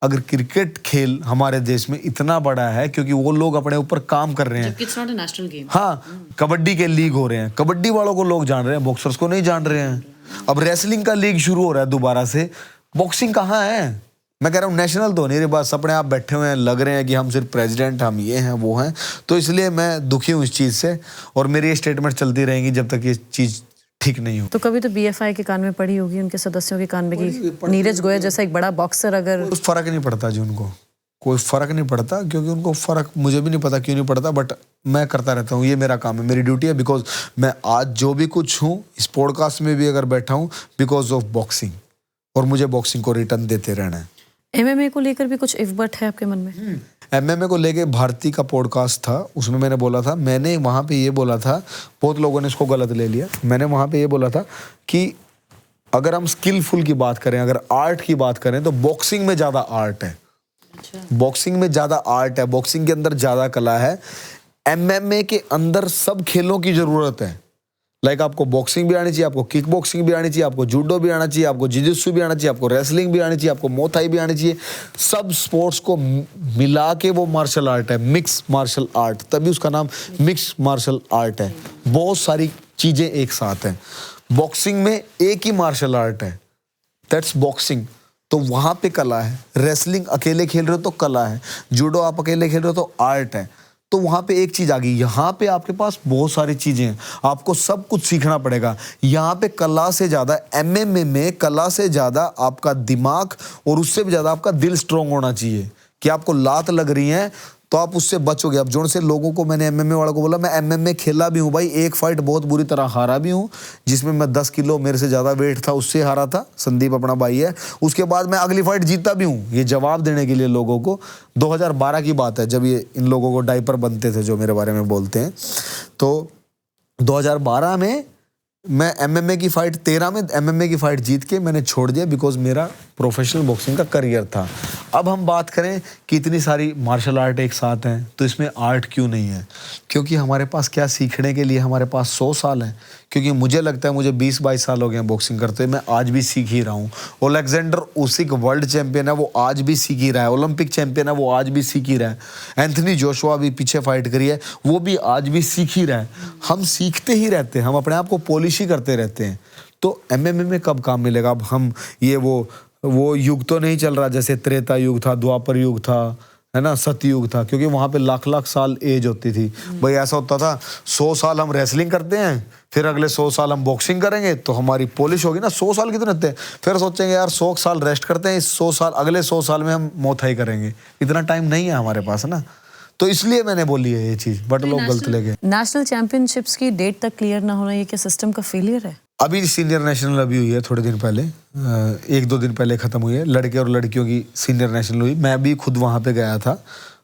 अगर क्रिकेट खेल हमारे देश में इतना बड़ा है क्योंकि वो लोग अपने ऊपर काम कर रहे हैं। It's not a national game. हाँ, कबड्डी के लीग हो रहे हैं, कबड्डी वालों को लोग जान रहे हैं, बॉक्सर्स को नहीं जान रहे हैं। अब रेसलिंग का लीग शुरू हो रहा है दोबारा से, बॉक्सिंग कहाँ है? मैं कह रहा हूँ नेशनल तो नहीं रहे, बस अपने आप बैठे हुए हैं, लग रहे हैं कि हम सिर्फ प्रेसिडेंट, हम ये हैं वो हैं। तो इसलिए मैं दुखी हूँ इस चीज़ से, और मेरी ये स्टेटमेंट चलती रहेंगी जब तक ये चीज़ ठीक नहीं हो। तो कभी तो BFI के कान में पड़ी होगी, उनके सदस्यों के कान में, कि नीरज गोयल जैसा एक बड़ा बॉक्सर अगर... कोई फर्क नहीं पड़ता जी, उनको कोई फर्क नहीं पड़ता, क्योंकि उनको फर्क मुझे भी नहीं पता क्यों नहीं पड़ता, बट मैं करता रहता हूँ। ये मेरा काम है, मेरी ड्यूटी है। बिकॉज मैं आज जो भी कुछ हूँ इस पॉडकास्ट में भी अगर बैठा हूँ, बिकॉज ऑफ बॉक्सिंग, और मुझे बॉक्सिंग को रिटर्न देते रहना है। MMA को लेकर भी कुछ इफ बट है आपके मन में? MMA को लेके भारती का पॉडकास्ट था, उसमें मैंने बोला था, मैंने वहाँ पे ये बोला था, बहुत लोगों ने इसको गलत ले लिया। मैंने वहाँ पे ये बोला था कि अगर हम स्किलफुल की बात करें, अगर आर्ट की बात करें, तो बॉक्सिंग में ज़्यादा आर्ट है। बॉक्सिंग में ज़्यादा आर्ट है, बॉक्सिंग के अंदर ज़्यादा कला है। MMA के अंदर सब खेलों की ज़रूरत है। लाइक आपको बॉक्सिंग भी आनी चाहिए, आपको किक बॉक्सिंग भी आनी चाहिए, आपको जूडो भी आना चाहिए, आपको जिजित्सु भी आना चाहिए, आपको रेसलिंग भी आनी चाहिए, आपको मोथाई भी आनी चाहिए। सब स्पोर्ट्स को मिला के वो मार्शल आर्ट है, मिक्स मार्शल आर्ट, तभी उसका नाम मिक्स मार्शल आर्ट है। बहुत सारी चीज़ें एक साथ हैं। बॉक्सिंग में एक ही मार्शल आर्ट है, दैट्स बॉक्सिंग, तो वहाँ पे कला है। रेसलिंग अकेले खेल रहे हो तो कला है, जूडो आप अकेले खेल रहे हो तो आर्ट है। तो वहाँ पे एक चीज़ आ गई, यहाँ पे आपके पास बहुत सारी चीज़ें हैं, आपको सब कुछ सीखना पड़ेगा। यहाँ पे कला से ज़्यादा, MMA में कला से ज़्यादा आपका दिमाग, और उससे भी ज़्यादा आपका दिल स्ट्रांग होना चाहिए कि आपको लात लग रही है तो आप उससे बचोगे। अब जोन से लोगों को, मैंने MMA वाला को बोला, मैं MMA खेला भी हूँ भाई, एक फाइट बहुत बुरी तरह हारा भी हूँ, जिसमें मैं 10 किलो मेरे से ज़्यादा वेट था उससे हारा था, संदीप अपना भाई है। उसके बाद मैं अगली फाइट जीता भी हूँ। ये जवाब देने के लिए लोगों को, 2012 की बात है जब ये इन लोगों को डायपर बनते थे जो मेरे बारे में बोलते हैं। तो 2012 में मैं MMA की फाइट, 13 में MMA की फाइट जीत के मैंने छोड़ दिया, बिकॉज मेरा प्रोफेशनल बॉक्सिंग का करियर था। अब हम बात करें कि इतनी सारी मार्शल आर्ट एक साथ हैं, तो इसमें आर्ट क्यों नहीं है? क्योंकि हमारे पास क्या सीखने के लिए, हमारे पास 100 साल हैं। क्योंकि मुझे लगता है, मुझे 20-22 साल हो गए हैं बॉक्सिंग करते हुए, मैं आज भी सीख ही रहा हूँ। ओलेक्जेंडर उसिक वर्ल्ड चैंपियन है, वो आज भी सीख ही रहा है। ओलंपिक चैंपियन है, वो आज भी सीख ही रहा है। एंथनी जोशुआ भी पीछे फाइट करी है, वो भी आज भी सीख ही रहा है। हम सीखते ही रहते हैं, हम अपने आप को पॉलिश ही करते रहते हैं। तो MMA में कब काम मिलेगा? अब हम ये वो युग तो नहीं चल रहा जैसे त्रेता युग था, द्वापर युग था, है ना, सतयुग था, क्योंकि वहाँ पे लाख साल एज होती थी। भाई ऐसा होता था, 100 साल हम रेसलिंग करते हैं, फिर अगले 100 साल हम बॉक्सिंग करेंगे तो हमारी पॉलिश होगी ना। 100 साल कितने होते हैं? फिर सोचेंगे यार 100 साल रेस्ट करते हैं, इस 100 साल, अगले 100 साल में हम मोथाई करेंगे। इतना टाइम नहीं है हमारे पास ना, तो इसलिए मैंने बोली है ये चीज़, बट लोग गलत ले गए। नेशनल चैंपियनशिप्स की डेट तक क्लियर ना होना, ये क्या सिस्टम का फेलियर है? अभी सीनियर नेशनल अभी हुई है थोड़े दिन पहले, 1-2 दिन पहले ख़त्म हुई है। लड़के और लड़कियों की सीनियर नेशनल हुई, मैं भी खुद वहाँ पे गया था।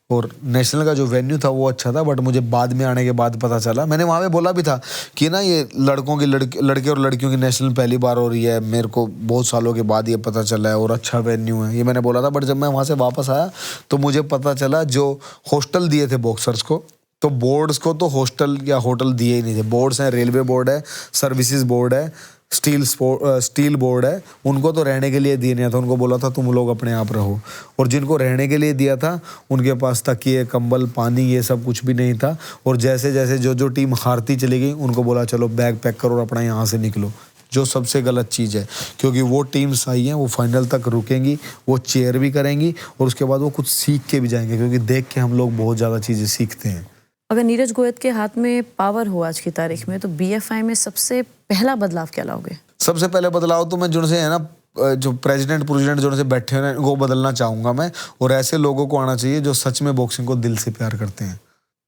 और नेशनल का जो वेन्यू था वो अच्छा था, बट मुझे बाद में आने के बाद पता चला, मैंने वहाँ पे बोला भी था कि ना ये लड़के और लड़कियों की नेशनल पहली बार हो रही है, मेरे को बहुत सालों के बाद ये पता चला है और अच्छा वेन्यू है, ये मैंने बोला था। बट जब मैं वहाँ से वापस आया तो मुझे पता चला जो हॉस्टल दिए थे बॉक्सर्स को, तो बोर्ड्स को तो हॉस्टल या होटल दिए ही नहीं थे। बोर्ड्स हैं, रेलवे बोर्ड है, सर्विसेज बोर्ड है, स्टील बोर्ड है, उनको तो रहने के लिए दिए नहीं था। उनको बोला था तुम लोग अपने आप रहो। और जिनको रहने के लिए दिया था उनके पास तकिए, कंबल, पानी, ये सब कुछ भी नहीं था। और जैसे जैसे जो टीम हारती चली गई उनको बोला चलो बैग पैक करो और अपना यहाँ से निकलो, जो सबसे गलत चीज़ है। क्योंकि वो टीम्स आई हैं, वो फाइनल तक रुकेंगी, वो चेयर भी करेंगी और उसके बाद वो कुछ सीख के भी जाएंगे, क्योंकि देख के हम लोग बहुत ज़्यादा चीज़ें सीखते हैं। अगर नीरज गोयत के हाथ में पावर हो आज की तारीख में, तो बीएफआई में सबसे पहला बदलाव क्या लाओगे? सबसे पहले बदलाव तो मैं जिनसे है ना, जो प्रेसिडेंट जो से बैठे हैं वो बदलना चाहूँगा मैं। और ऐसे लोगों को आना चाहिए जो सच में बॉक्सिंग को दिल से प्यार करते हैं।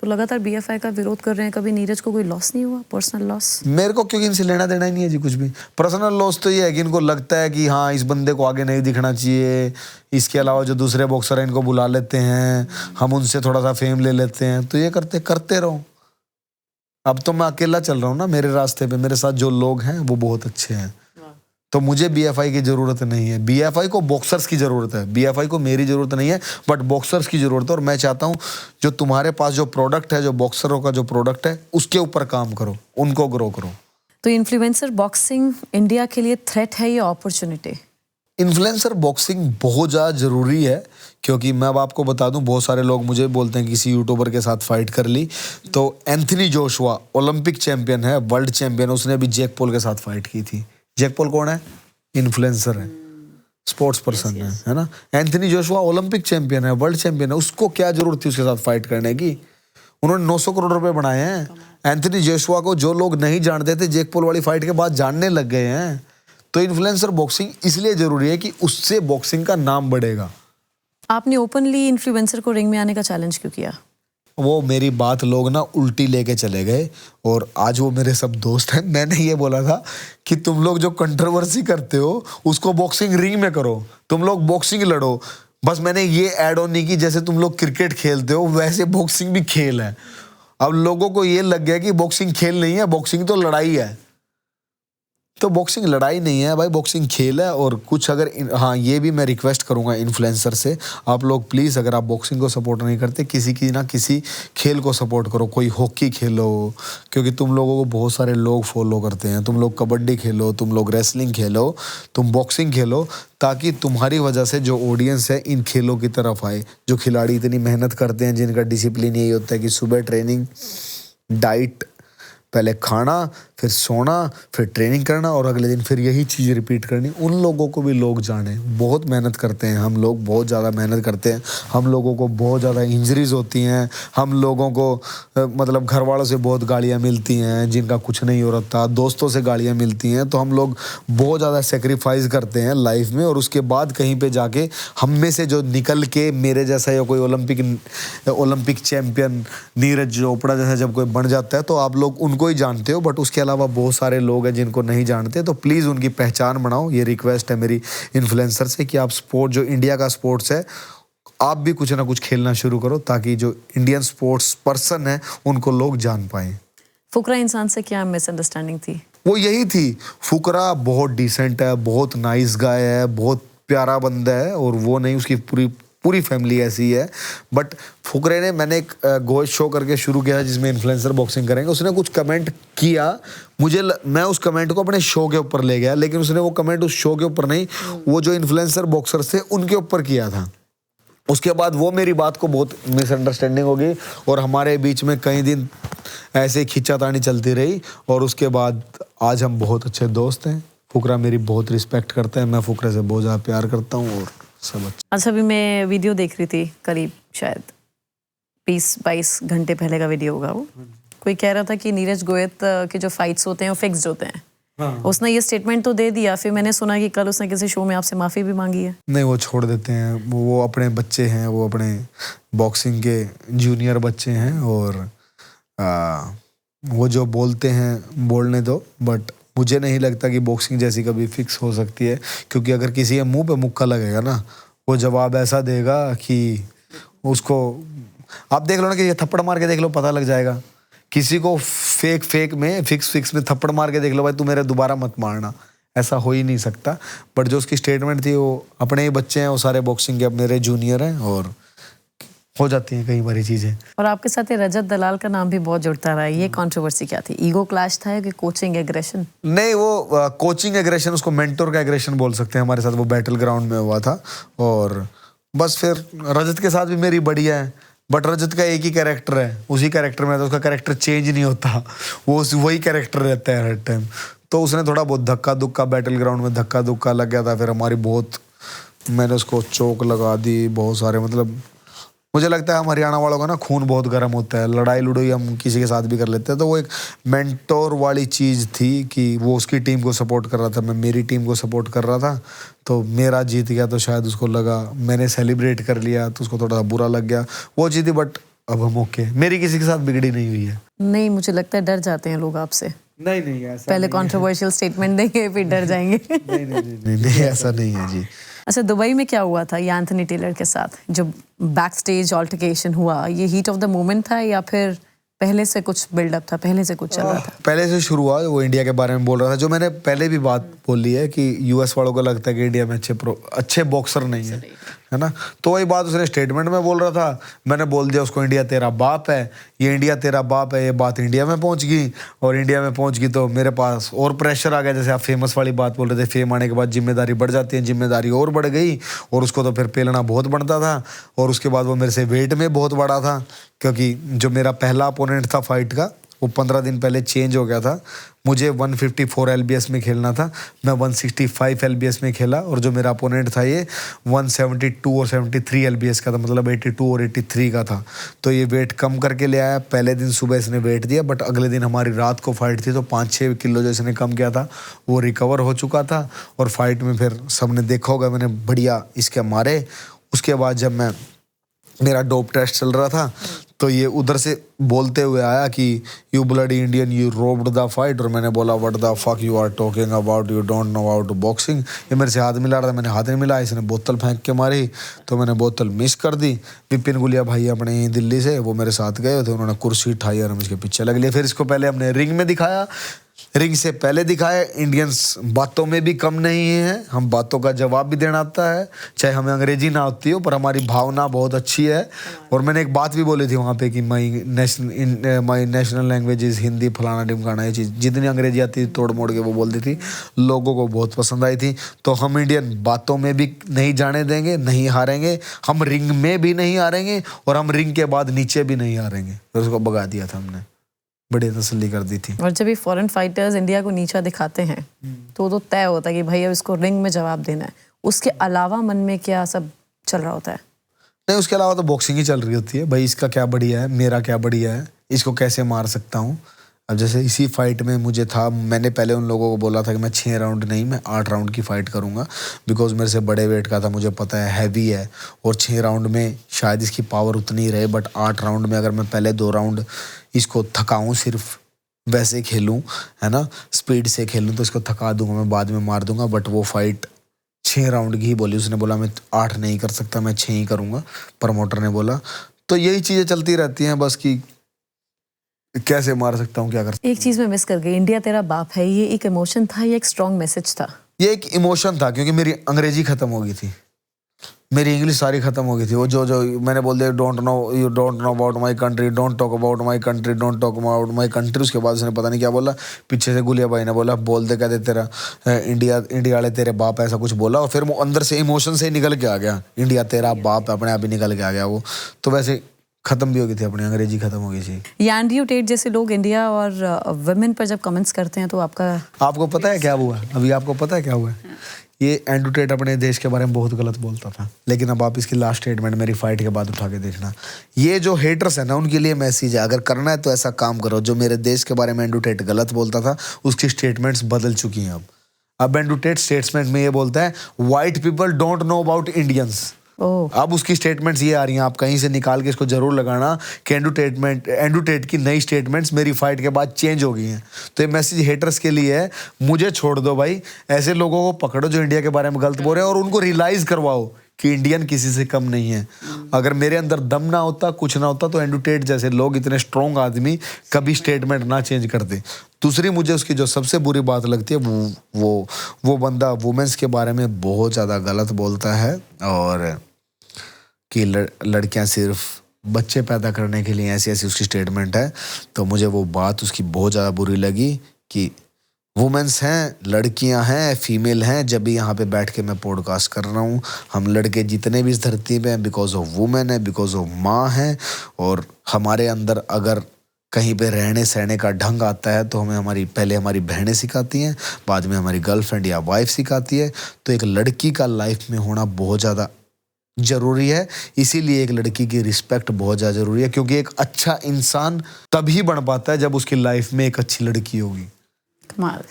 तो लगातार बीएफआई का विरोध कर रहे हैं, कभी नीरज को कोई लॉस नहीं हुआ, पर्सनल लॉस? मेरे को क्योंकि इनसे लेना देना ही नहीं है जी कुछ भी। पर्सनल लॉस तो ये है कि इनको लगता है कि हाँ इस बंदे को आगे नहीं दिखना चाहिए, इसके अलावा जो दूसरे बॉक्सर हैं इनको बुला लेते हैं, हम उनसे थोड़ा सा फेम ले लेते हैं, तो ये करते रहो। अब तो मैं अकेला चल रहा हूँ ना मेरे रास्ते पे, मेरे साथ जो लोग हैं वो बहुत अच्छे हैं, तो मुझे बीएफआई की जरूरत नहीं है। बीएफआई को बॉक्सर्स की जरूरत है, बीएफआई को मेरी जरूरत नहीं है, बट बॉक्सर्स की जरूरत है। और मैं चाहता हूँ जो तुम्हारे पास जो प्रोडक्ट है, जो बॉक्सरों का जो प्रोडक्ट है, उसके ऊपर काम करो, उनको ग्रो करो। तो इन्फ्लुएंसर बॉक्सिंग इंडिया के लिए थ्रेट है या अपॉर्चुनिटी? इन्फ्लुएंसर बॉक्सिंग बहुत ज़्यादा ज़रूरी है, क्योंकि मैं अब आपको बता दूं, बहुत सारे लोग मुझे बोलते हैं किसी यूट्यूबर के साथ फाइट कर ली। तो एंथनी जोशुआ ओलंपिक चैंपियन है, वर्ल्ड चैंपियन, उसने भी जैक पॉल के साथ फाइट की थी। जैक पॉल कौन है? इन्फ्लुएंसर है, स्पोर्ट्स पर्सन है ना। एंथनी जोशुआ ओलंपिक चैंपियन है, वर्ल्ड चैंपियन है, उसको क्या जरूरत थी उसके साथ फाइट करने की? उन्होंने 900 करोड़ रुपए बनाए हैं। एंथनी जोशुआ को जो लोग नहीं जानते थे, जैक पॉल वाली फाइट के बाद जानने लग गए हैं। तो इन्फ्लुएंसर बॉक्सिंग इसलिए जरूरी है कि उससे बॉक्सिंग का नाम बढ़ेगा। आपने ओपनली इन्फ्लुएंसर को रिंग में आने का चैलेंज क्यों किया? वो मेरी बात लोग ना उल्टी लेके चले गए और आज वो मेरे सब दोस्त हैं। मैंने ये बोला था कि तुम लोग जो कंट्रोवर्सी करते हो उसको बॉक्सिंग रिंग में करो, तुम लोग बॉक्सिंग लड़ो। बस मैंने ये ऐड ऑन नहीं की जैसे तुम लोग क्रिकेट खेलते हो वैसे बॉक्सिंग भी खेल है। अब लोगों को ये लग गया कि बॉक्सिंग खेल नहीं है, बॉक्सिंग तो लड़ाई है। तो बॉक्सिंग लड़ाई नहीं है भाई, बॉक्सिंग खेल है। और कुछ अगर हाँ, ये भी मैं रिक्वेस्ट करूंगा इन्फ्लुएंसर से, आप लोग प्लीज़ अगर आप बॉक्सिंग को सपोर्ट नहीं करते, किसी की ना किसी खेल को सपोर्ट करो। कोई हॉकी खेलो, क्योंकि तुम लोगों को बहुत सारे लोग फॉलो करते हैं। तुम लोग कबड्डी खेलो, तुम लोग रेसलिंग खेलो, तुम बॉक्सिंग खेलो, ताकि तुम्हारी वजह से जो ऑडियंस है इन खेलों की तरफ आए। जो खिलाड़ी इतनी मेहनत करते हैं, जिनका डिसिप्लिन यही होता है कि सुबह ट्रेनिंग, डाइट, पहले खाना, फिर सोना, फिर ट्रेनिंग करना और अगले दिन फिर यही चीज़ रिपीट करनी, उन लोगों को भी लोग जाने। बहुत मेहनत करते हैं हम लोग, बहुत ज़्यादा मेहनत करते हैं। हम लोगों को बहुत ज़्यादा इंजरीज होती हैं, हम लोगों को मतलब घर वालों से बहुत गालियाँ मिलती हैं जिनका कुछ नहीं हो रहा, दोस्तों से गालियाँ मिलती हैं। तो हम लोग बहुत ज़्यादा सेक्रीफाइस करते हैं लाइफ में, और उसके बाद कहीं पर जाके हम में से जो निकल के मेरे जैसा या कोई ओलंपिक चैम्पियन नीरज चोपड़ा जैसा जब कोई बन जाता है, तो आप लोग उनको ही जानते हो, बट उसके अलावा बहुत सारे लोग हैं जिनको नहीं जानते। तो प्लीज़ उनकी पहचान बनाओ। ये रिक्वेस्ट है मेरी इन्फ्लुएंसर से कि आप स्पोर्ट, जो इंडिया का स्पोर्ट्स है, आप भी कुछ ना कुछ खेलना शुरू करो, ताकि जो इंडियन स्पोर्ट्स पर्सन है उनको लोग जान पाएं। फुकरा इंसान से क्या मिसअंडरस्टैंडिंग थी? वो यही थी, फुकरा बहुत डिसेंट है, बहुत नाइस गाय है, बहुत प्यारा बंदा है, और वो नहीं, उसकी पूरी फैमिली ऐसी है। बट फुकरे ने, मैंने एक गोश्त शो करके शुरू किया जिसमें इन्फ्लुएंसर बॉक्सिंग करेंगे, उसने कुछ कमेंट किया, मैं उस कमेंट को अपने शो के ऊपर ले गया, लेकिन उसने वो कमेंट उस शो के ऊपर नहीं, वो जो इन्फ्लुएंसर बॉक्सर थे उनके ऊपर किया था। उसके बाद वो मेरी बात को बहुत मिसअंडरस्टैंडिंग हो गई और हमारे बीच में कई दिन ऐसे खींचातानी चलती रही, और उसके बाद आज हम बहुत अच्छे दोस्त हैं। फुकरा मेरी बहुत रिस्पेक्ट करता है, मैं फुकरे से बहुत ज़्यादा प्यार करता हूँ और सब अच्छा। अच्छा, अभी मैं वीडियो देख रही थी, करीब शायद 20-22 घंटे पहले का वीडियो होगा वो। कोई कह रहा था कि नीरज गोयत के जो फाइट्स होते हैं वो फिक्स्ड होते हैं। हाँ। उसने ये स्टेटमेंट तो दे दिया, फिर मैंने सुना कि कल उसने किसी शो में आपसे माफ़ी भी मांगी है। नहीं, वो छोड़ देते हैं, वो अपने बच्चे हैं, वो अपने बॉक्सिंग के जूनियर बच्चे हैं, और वो जो बोलते हैं बोलने दो। बट मुझे नहीं लगता कि बॉक्सिंग जैसी कभी फिक्स हो सकती है, क्योंकि अगर किसी के मुंह पे मुक्का लगेगा ना, वो जवाब ऐसा देगा कि उसको आप देख लो ना कि ये थप्पड़ मार के देख लो, पता लग जाएगा। किसी को फेक में फिक्स में थप्पड़ मार के देख लो, भाई तू मेरे दोबारा मत मारना, ऐसा हो ही नहीं सकता। बट जो उसकी स्टेटमेंट थी, वो अपने ही बच्चे हैं, वो सारे बॉक्सिंग के अब मेरे जूनियर हैं, और हो जाती हैं कई बारी चीजें। और आपके साथ ये रजत दलाल का नाम भी बहुत जुड़ता रहा है, ये कंट्रोवर्सी क्या थी? ईगो क्लैश था या कि कोचिंग एग्रेशन? नहीं, वो कोचिंग एग्रेशन, उसको मेंटोर का एग्रेशन बोल सकते हैं। हमारे साथ वो बैटल ग्राउंड में हुआ था, और बस फिर रजत के साथ भी मेरी बढ़िया है, बट रजत का एक ही कैरेक्टर है, उसी कैरेक्टर में, तो उसका कैरेक्टर चेंज नहीं होता, वो वही कैरेक्टर रहता है हर टाइम। तो उसने थोड़ा बहुत धक्का दुक्का, बैटल ग्राउंड में धक्का दुक्का लग गया था, फिर हमारी बहुत, मैंने उसको चोक लगा दी, बहुत सारे, मतलब मुझे लगता है हम हरियाणा वालों का ना खून बहुत गर्म होता है, लड़ाई लुड़ाई हम किसी के साथ भी कर लेते हैं। तो वो एक मेंटोर वाली चीज़ थी कि वो उसकी टीम को सपोर्ट कर रहा था, मैं मेरी टीम को सपोर्ट कर रहा था, तो मेरा जीत गया तो शायद उसको लगा, मैंने सेलिब्रेट कर लिया तो उसको थोड़ा सा बुरा लग गया, वो चीज़ थी। बट अब हम ओके, मेरी किसी के साथ बिगड़ी नहीं हुई है। नहीं, मुझे लगता है डर जाते हैं लोग आपसे। नहीं ऐसा पहले कंट्रोवर्शियल स्टेटमेंट देंगे, फिर डर जाएंगे। नहीं ऐसा नहीं है जी। अच्छा, दुबई में क्या हुआ था ये एंथनी टेलर के साथ, जो बैक स्टेज ऑल्टरकेशन हुआ, ये हीट ऑफ द मोमेंट था या फिर पहले से कुछ बिल्डअप था, पहले से कुछ चल रहा था? पहले से शुरू हुआ, वो इंडिया के बारे में बोल रहा था, जो मैंने पहले भी बात बोली है कि यूएस वालों को लगता है कि इंडिया में अच्छे बॉक्सर नहीं है ना। तो वही बात उसने स्टेटमेंट में बोल रहा था, मैंने बोल दिया उसको इंडिया तेरा बाप है, ये इंडिया तेरा बाप है, ये बात इंडिया में पहुंच गई, और इंडिया में पहुंच गई तो मेरे पास और प्रेशर आ गया। जैसे आप फेमस वाली बात बोल रहे थे, फेम आने के बाद जिम्मेदारी बढ़ जाती है, जिम्मेदारी और बढ़ गई, और उसको तो फिर पेलना बहुत बनता था, और उसके बाद वो मेरे से वेट में बहुत बड़ा था, क्योंकि जो मेरा पहला अपोनेंट था फाइट का, वो 15 दिन पहले चेंज हो गया था। मुझे 154 LBS में खेलना था, मैं 165 LBS में खेला, और जो मेरा अपोनेंट था ये 172 और 73 LBS का था, मतलब 82 और 83 का था। तो ये वेट कम करके ले आया। पहले दिन सुबह इसने वेट दिया, बट अगले दिन हमारी रात को फाइट थी, तो 5-6 किलो जो इसने कम किया था वो रिकवर हो चुका था, और फाइट में फिर सबने देखा होगा मैंने बढ़िया इसके मारे। उसके बाद जब मेरा डोप टेस्ट चल रहा था, तो ये उधर से बोलते हुए आया कि you bloody Indian, you robbed the fight, और मैंने बोला what the fuck you are talking about, you don't know about boxing. ये मेरे से हाथ मिला रहा था, मैंने हाथ नहीं मिला, इसने बोतल फेंक के मारी, तो मैंने बोतल मिस कर दी। विपिन गुलिया भाई अपने दिल्ली से, वो मेरे साथ गए थे, उन्होंने कुर्सी उठाई और हम इसके पीछे लग लिए। फिर इसको पहले हमने रिंग में दिखाया, रिंग से पहले दिखाए। इंडियंस बातों में भी कम नहीं है, हम बातों का जवाब भी देना आता है, चाहे हमें अंग्रेजी ना आती हो, पर हमारी भावना बहुत अच्छी है। और मैंने एक बात भी बोली थी वहाँ पे कि माई नेशनल लैंग्वेज इज़ हिंदी, फलाना ढिमकाना, ये चीज़ जितनी अंग्रेजी आती थी तोड़ मोड़ के वो बोलती थी, लोगों को बहुत पसंद आई थी। तो हम इंडियन बातों में भी नहीं जाने देंगे, नहीं हारेंगे, हम रिंग में भी नहीं हारेंगे, और हम रिंग के बाद नीचे भी नहीं हारेंगे। तो उसको भगा दिया था हमने, बड़ी तसल्ली कर दी थी। और जब ये फॉरेन फाइटर्स इंडिया को नीचा दिखाते हैं तो तय होता है कि भाई अब इसको रिंग में जवाब देना है। उसके अलावा मन में क्या सब चल रहा होता है? नहीं, उसके अलावा तो बॉक्सिंग ही चल रही होती है, भाई इसका क्या बढ़िया है, मेरा क्या बढ़िया है, इसको कैसे मार सकता हूँ। अब जैसे इसी फाइट में मुझे था, मैंने पहले उन लोगों को बोला था कि मैं 6 राउंड नहीं, मैं 8 राउंड की फाइट करूंगा, बिकॉज मेरे से बड़े वेट का था, मुझे पता है हैवी है, और 6 राउंड में शायद इसकी पावर उतनी ही रहे, बट 8 राउंड में अगर मैं पहले 2 राउंड इसको थकाऊं, सिर्फ वैसे खेलूं, है ना, स्पीड से खेलूं, तो इसको थका दूंगा, मैं बाद में मार दूंगा। बट वो फाइट 6 राउंड की ही बोली, उसने बोला मैं 8 नहीं कर सकता, मैं 6 ही करूंगा, प्रमोटर ने बोला। तो यही चीज़ें चलती रहती हैं बस, कि कैसे मार सकता हूँ, क्या कर सकता हूँ। एक चीज में मिस कर गई, इंडिया तेरा बाप है, ये एक इमोशन था या एक स्ट्रॉन्ग मैसेज था? ये एक इमोशन था, क्योंकि मेरी अंग्रेजी खत्म हो गई थी, मेरी इंग्लिश सारी खत्म हो गई थी। वो जो मैंने बोल दिया, don't know, you don't know about my country, don't talk about my country, don't talk about my country. उसके बाद उसने पता नहीं क्या बोला, पीछे से गुलिया भाई ने बोला बोल दे, कहते तेरा इंडिया वाले तेरे बाप, ऐसा कुछ बोला, और फिर वो अंदर से इमोशन से निकल के आ गया, इंडिया तेरा बाप, अपने आप ही निकल के आ गया वो। तो वैसे खत्म भी हो गई थी, अपनी अंग्रेजी खत्म हो गई थी। ये एंड्रयू टेट जैसे लोग इंडिया और वुमेन पर जब कमेंट्स करते हैं तो आपको पता है क्या हुआ? अभी आपको पता है क्या हुआ? ये एंड्रयू टेट अपने देश के बारे में बहुत गलत बोलता था, लेकिन अब आप इसकी लास्ट स्टेटमेंट मेरी फाइट के बाद उठा के देखना। ये जो हेटर्स है ना, उनके लिए मैसेज है, अगर करना है तो ऐसा काम करो। जो मेरे देश के बारे में एंड्रयू टेट गलत बोलता था, उसकी स्टेटमेंट्स बदल चुकी हैं अब एंड्रयू टेट स्टेटमेंट में ये बोलता है, white people don't know about Indians. अब उसकी स्टेटमेंट्स ये आ रही हैं, आप कहीं से निकाल के इसको जरूर लगाना कि एंड्रयू टेट की नई स्टेटमेंट्स मेरी फाइट के बाद चेंज हो गई हैं। तो ये मैसेज हेटर्स के लिए है, मुझे छोड़ दो भाई, ऐसे लोगों को पकड़ो जो इंडिया के बारे में गलत बोल रहे हैं, और उनको रियलाइज करवाओ कि इंडियन किसी से कम नहीं है। अगर मेरे अंदर दम ना होता, कुछ ना होता, तो एंड्रू टेट जैसे लोग, इतने स्ट्रॉन्ग आदमी कभी स्टेटमेंट ना चेंज करते। दूसरी मुझे उसकी जो सबसे बुरी बात लगती है, वो बंदा वुमेन्स के बारे में बहुत ज़्यादा गलत बोलता है, और कि लड़कियां सिर्फ बच्चे पैदा करने के लिए, ऐसी ऐसी उसकी स्टेटमेंट है। तो मुझे वो बात उसकी बहुत ज़्यादा बुरी लगी कि वुमेन्स हैं, लड़कियां हैं, फीमेल हैं। जब भी यहाँ पे बैठ के मैं पॉडकास्ट कर रहा हूँ, हम लड़के जितने भी इस धरती पे हैं, बिकॉज ऑफ वुमेन है, बिकॉज ऑफ माँ है। और हमारे अंदर अगर कहीं पे रहने सहने का ढंग आता है तो हमें पहले हमारी बहनें सिखाती हैं, बाद में हमारी गर्लफ्रेंड या वाइफ सिखाती है। तो एक लड़की का लाइफ में होना बहुत ज़्यादा जरूरी है। इसीलिए एक लड़की की रिस्पेक्ट बहुत ज़्यादा जरूरी है, क्योंकि एक अच्छा इंसान तभी बन पाता है जब उसकी लाइफ में एक अच्छी लड़की होगी। कमाल,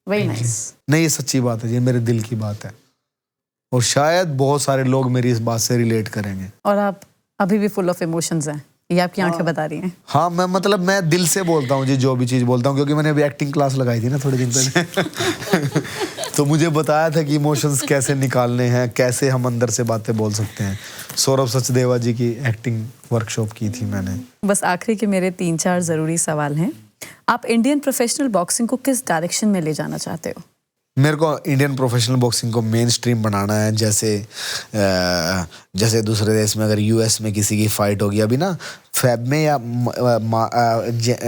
वेरी नाइस। नहीं, ये सच्ची बात है, ये मेरे दिल की बात है, और शायद बहुत सारे लोग मेरी इस बात से रिलेट करेंगे। और आप अभी भी फुल ऑफ इमोशंस हैं, ये आपकी आंखें बता रही हैं। हाँ, मैं दिल से बोलता हूँ जी, जो भी चीज़ बोलता हूँ, क्योंकि मैंने अभी एक्टिंग क्लास लगाई थी ना थोड़े दिन पहले तो मुझे बताया था कि इमोशंस कैसे निकालने हैं, कैसे हम अंदर से बातें बोल सकते हैं। सौरभ सचदेवा जी की एक्टिंग वर्कशॉप की थी मैंने। बस आखिरी के मेरे 3-4 ज़रूरी सवाल हैं। आप इंडियन प्रोफेशनल बॉक्सिंग को किस डायरेक्शन में ले जाना चाहते हो? मेरे को इंडियन प्रोफेशनल बॉक्सिंग को मेन स्ट्रीम बनाना है। जैसे दूसरे देश में अगर यूएस में किसी की फाइट होगी, अभी ना फेब में या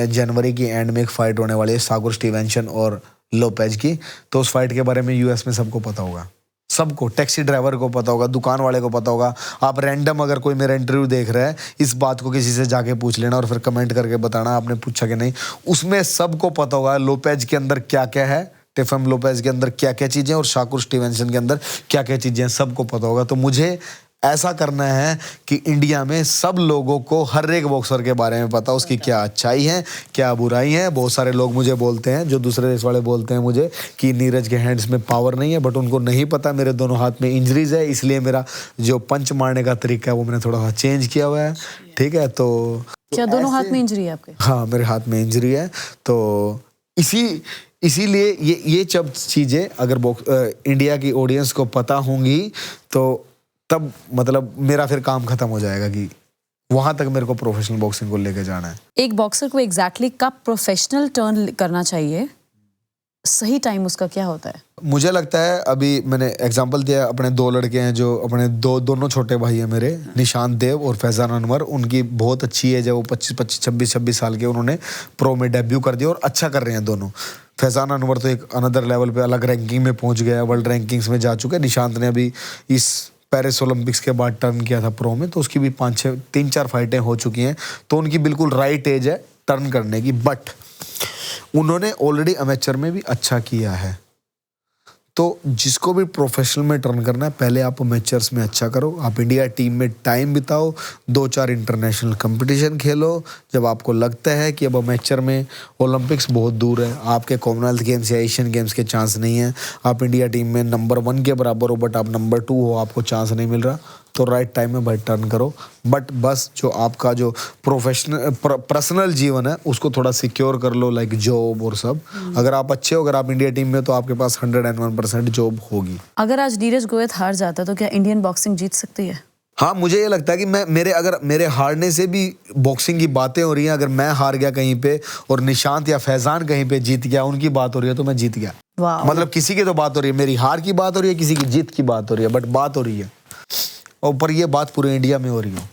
जनवरी की एंड में एक फाइट होने वाली है सागुर स्टीवेंसन और लोपेज की। तो उस फाइट के बारे में यूएस में सबको पता होगा, सबको, टैक्सी ड्राइवर को पता होगा, दुकान वाले को पता होगा। आप रैंडम अगर कोई मेरा इंटरव्यू देख रहा है, इस बात को किसी से जाके पूछ लेना और फिर कमेंट करके बताना आपने पूछा कि नहीं। उसमें सबको पता होगा लोपेज के अंदर क्या क्या है, टिफम लोपेज के अंदर क्या क्या चीज़ें, और शाकुर स्टीवेंसन के अंदर क्या क्या चीज़ें हैं, सबको पता होगा। तो मुझे ऐसा करना है कि इंडिया में सब लोगों को हर एक बॉक्सर के बारे में पता, उसकी क्या अच्छाई है, क्या बुराई है। बहुत सारे लोग मुझे बोलते हैं, जो दूसरे देश वाले बोलते हैं मुझे कि नीरज के हैंड्स में पावर नहीं है, बट उनको नहीं पता मेरे दोनों हाथ में इंजरीज है, इसलिए मेरा जो पंच मारने का तरीका है वो मैंने थोड़ा सा चेंज किया हुआ है। ठीक है, तो क्या दोनों हाथ में इंजरी है आपके? हाँ, मेरे हाथ में इंजरी है। तो इसीलिए ये सब चीज़ें अगर इंडिया की ऑडियंस को पता होंगी तो तब मतलब मेरा फिर काम खत्म हो जाएगा कि वहां तक मेरे को प्रोफेशनल बॉक्सिंग को लेके जाना है। एक बॉक्सर को एग्जैक्टली कब प्रोफेशनल टर्न करना चाहिए, सही टाइम उसका क्या होता है? मुझे लगता है, अभी मैंने एग्जांपल दिया, अपने 2 लड़के हैं जो अपने दोनों छोटे भाई हैं मेरे, निशांत देव और फैजान अनवर। उनकी बहुत अच्छी एज है, वो 26 साल के, उन्होंने प्रो में डेब्यू कर दिया और अच्छा कर रहे हैं दोनों। फैजान अनवर तो एक अनदर लेवल पे अलग रैंकिंग में पहुंच गया, वर्ल्ड रैंकिंग्स में जा चुके हैं। निशांत ने अभी इस पेरिस ओलंपिक्स के बाद टर्न किया था प्रो में, तो उसकी भी 3-4 फाइटें हो चुकी हैं। तो उनकी बिल्कुल राइट एज है टर्न करने की, बट उन्होंने ऑलरेडी अमेचर में भी अच्छा किया है। तो जिसको भी प्रोफेशनल में टर्न करना है, पहले आप अमेचर्स में अच्छा करो, आप इंडिया टीम में टाइम बिताओ, 2-4 इंटरनेशनल कंपटीशन खेलो। जब आपको लगता है कि अब अमेचर में ओलंपिक्स बहुत दूर है, आपके कॉमनवेल्थ गेम्स या एशियन गेम्स के चांस नहीं है, आप इंडिया टीम में नंबर 1 के बराबर हो बट आप नंबर 2 हो, आपको चांस नहीं मिल रहा, तो राइट टाइम में भाई टर्न करो। बट बस जो आपका जो पर्सनल जीवन है उसको थोड़ा सिक्योर कर लो, लाइक जॉब और सब। अगर आप अच्छे हो, अगर आप इंडिया टीम में, तो आपके पास 101% जॉब होगी। अगर आज नीरज गोयत हार जाता तो क्या इंडियन बॉक्सिंग जीत सकती है? हाँ, मुझे ये लगता है कि अगर मेरे हारने से भी बॉक्सिंग की बातें हो रही हैं, अगर मैं हार गया कहीं पे और निशांत या फैजान कहीं पे जीत गया, उनकी बात हो रही है, तो मैं जीत गया। मतलब किसी की तो बात हो रही है, मेरी हार की बात हो रही है, किसी की जीत की बात हो रही है, बट बात हो रही है, और पर ये बात पूरे इंडिया में हो रही है,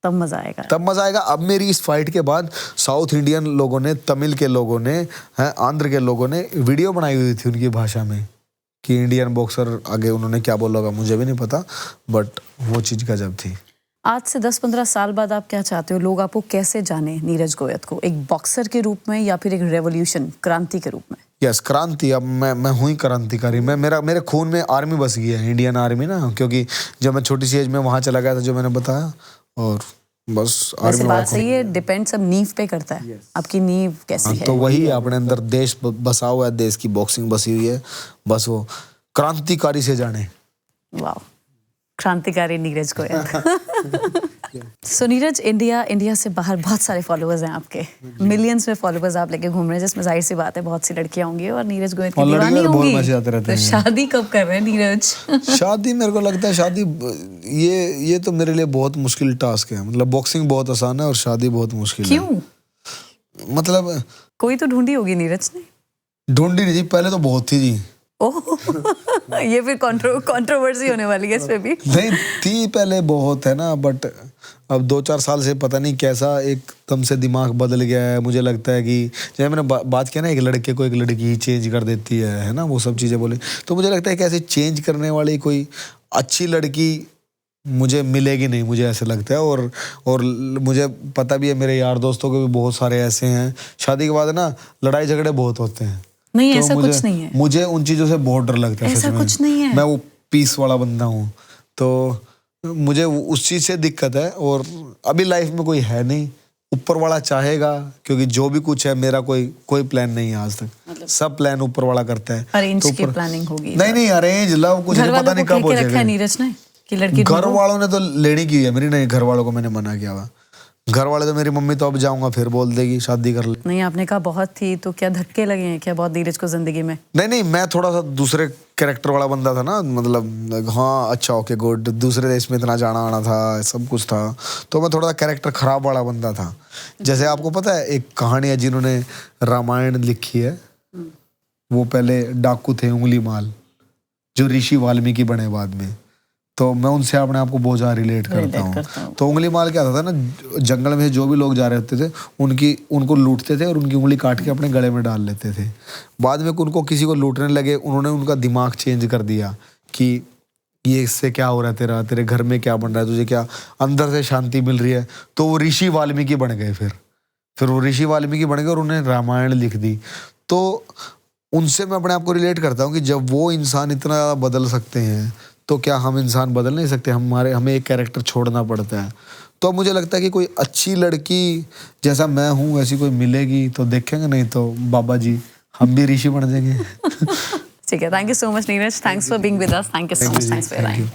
तब मजा आएगा। तब मजा आएगा। अब मेरी इस फाइट के बाद साउथ इंडियन लोगों ने, तमिल के लोगों ने, आंध्र के लोगों ने वीडियो बनाई हुई थी उनकी भाषा में कि इंडियन बॉक्सर, आगे उन्होंने क्या बोला होगा मुझे भी नहीं पता, बट वो चीज गजब थी। आज से 10-15 साल बाद आप क्या चाहते हो, लोग आपको कैसे जाने, नीरज गोयत को, एक बॉक्सर के रूप में या फिर एक रेवोल्यूशन, क्रांति के रूप में? यस, क्रांति। अब मैं हुई क्रांतिकारी। मेरे खून में आर्मी बस गई है, इंडियन आर्मी ना, क्योंकि जब मैं छोटी सी एज में वहां चला गया था, जो मैंने बताया, और बस आर्मी बात सही है, डिपेंड सब नींव पे करता है। आपकी नींव कैसी है? तो वही अपने अंदर देश बसा हुआ है, देश की बॉक्सिंग बसी हुई है, बस वो क्रांतिकारी से जाने। वाह, क्रांतिकारी नीरज गोयत सो नीरज, इंडिया से बाहर बहुत सारे फॉलोअर्स हैं आपके, मिलियंस में फॉलोअर्स आप लेके घूम रहे हैं, जिसमें जाहिर सी बात है बहुत सी लड़कियां होंगी और नीरज गोविंद की दीवानी होंगी। तो शादी कब कर रहे हैं नीरज? शादी मेरे को लगता है शादी ये तो मेरे लिए बहुत मुश्किल टास्क है। मतलब बॉक्सिंग बहुत आसान है और शादी बहुत मुश्किल है। क्यों? मतलब कोई तो ढूंढी होगी नीरज ने। ढूंढी नहीं जी, पहले तो बहुत थी जी। ओह ये फिर कंट्रोवर्सी होने वाली है इस पे भी। नहीं थी पहले बहुत है ना, बट अब 2-4 साल से पता नहीं कैसा एकदम से दिमाग बदल गया है। मुझे लगता है कि जैसे मैंने बात किया ना, एक लड़के को एक लड़की ही चेंज कर देती है ना, वो सब चीज़ें बोले। तो मुझे लगता है कि ऐसे चेंज करने वाली कोई अच्छी लड़की मुझे मिलेगी नहीं, मुझे ऐसे लगता है। और मुझे पता भी है, मेरे यार दोस्तों के भी बहुत सारे ऐसे हैं, शादी के बाद ना लड़ाई झगड़े बहुत होते हैं। नहीं तो ऐसा कुछ नहीं है। मुझे उन चीज़ों से बहुत डर लगता है। ऐसा कुछ नहीं है। मैं वो पीस वाला बंदा हूँ, तो मुझे उस चीज़ से दिक्कत है। और अभी लाइफ में कोई है नहीं, ऊपर वाला चाहेगा, क्योंकि जो भी कुछ है मेरा कोई प्लान नहीं है आज तक। मतलब सब प्लान ऊपर वाला करता है। अरेंज की प्लानिंग होगी? नहीं अरेंज लव कुछ नहीं, पता नहीं कब हो जाएगा। नीरज ने कि लड़की घर वालों ने तो लेनी की है मेरी। नहीं, घर वालों को मैंने मना किया हुआ। घर वाले तो, मेरी मम्मी तो अब जाऊंगा फिर बोल देगी शादी कर ले। नहीं, आपने कहा बहुत थी, तो क्या धक्के लगे हैं क्या बहुत नीरज को जिंदगी में? नहीं, मैं थोड़ा सा दूसरे कैरेक्टर वाला बंदा था ना। मतलब हाँ अच्छा ओके गुड, दूसरे देश में इतना जाना आना था, सब कुछ था, तो मैं थोड़ा सा कैरेक्टर खराब वाला बंदा था। जैसे आपको पता है एक कहानी है, जिन्होंने रामायण लिखी है वो पहले डाकू थे, उंगली माल, जो ऋषि वाल्मीकि बने बाद में। तो मैं उनसे अपने आप को बहुत ज़्यादा रिलेट करता हूँ। तो उंगली माल क्या था ना, जंगल में जो भी लोग जा रहे होते थे उनको लूटते थे और उनकी उंगली काट के अपने गले में डाल लेते थे। बाद में उनको किसी को लूटने लगे, उन्होंने उनका दिमाग चेंज कर दिया कि ये इससे क्या हो रहा है, तेरे घर में क्या बन रहा है, तुझे क्या अंदर से शांति मिल रही है। तो वो ऋषि वाल्मीकि बन गए। फिर वो ऋषि वाल्मीकि बन गए और उन्हें रामायण लिख दी। तो उनसे मैं अपने आप को रिलेट करता हूँ कि जब वो इंसान इतना ज़्यादा बदल सकते हैं, तो क्या हम इंसान बदल नहीं सकते? हमें एक कैरेक्टर छोड़ना पड़ता है। तो मुझे लगता है कि कोई अच्छी लड़की जैसा मैं हूँ वैसी कोई मिलेगी तो देखेंगे, नहीं तो बाबा जी हम भी ऋषि बन जाएंगे। ठीक है, thank you so much Neeraj, thanks for being with us, thank you so much, thanks for your time.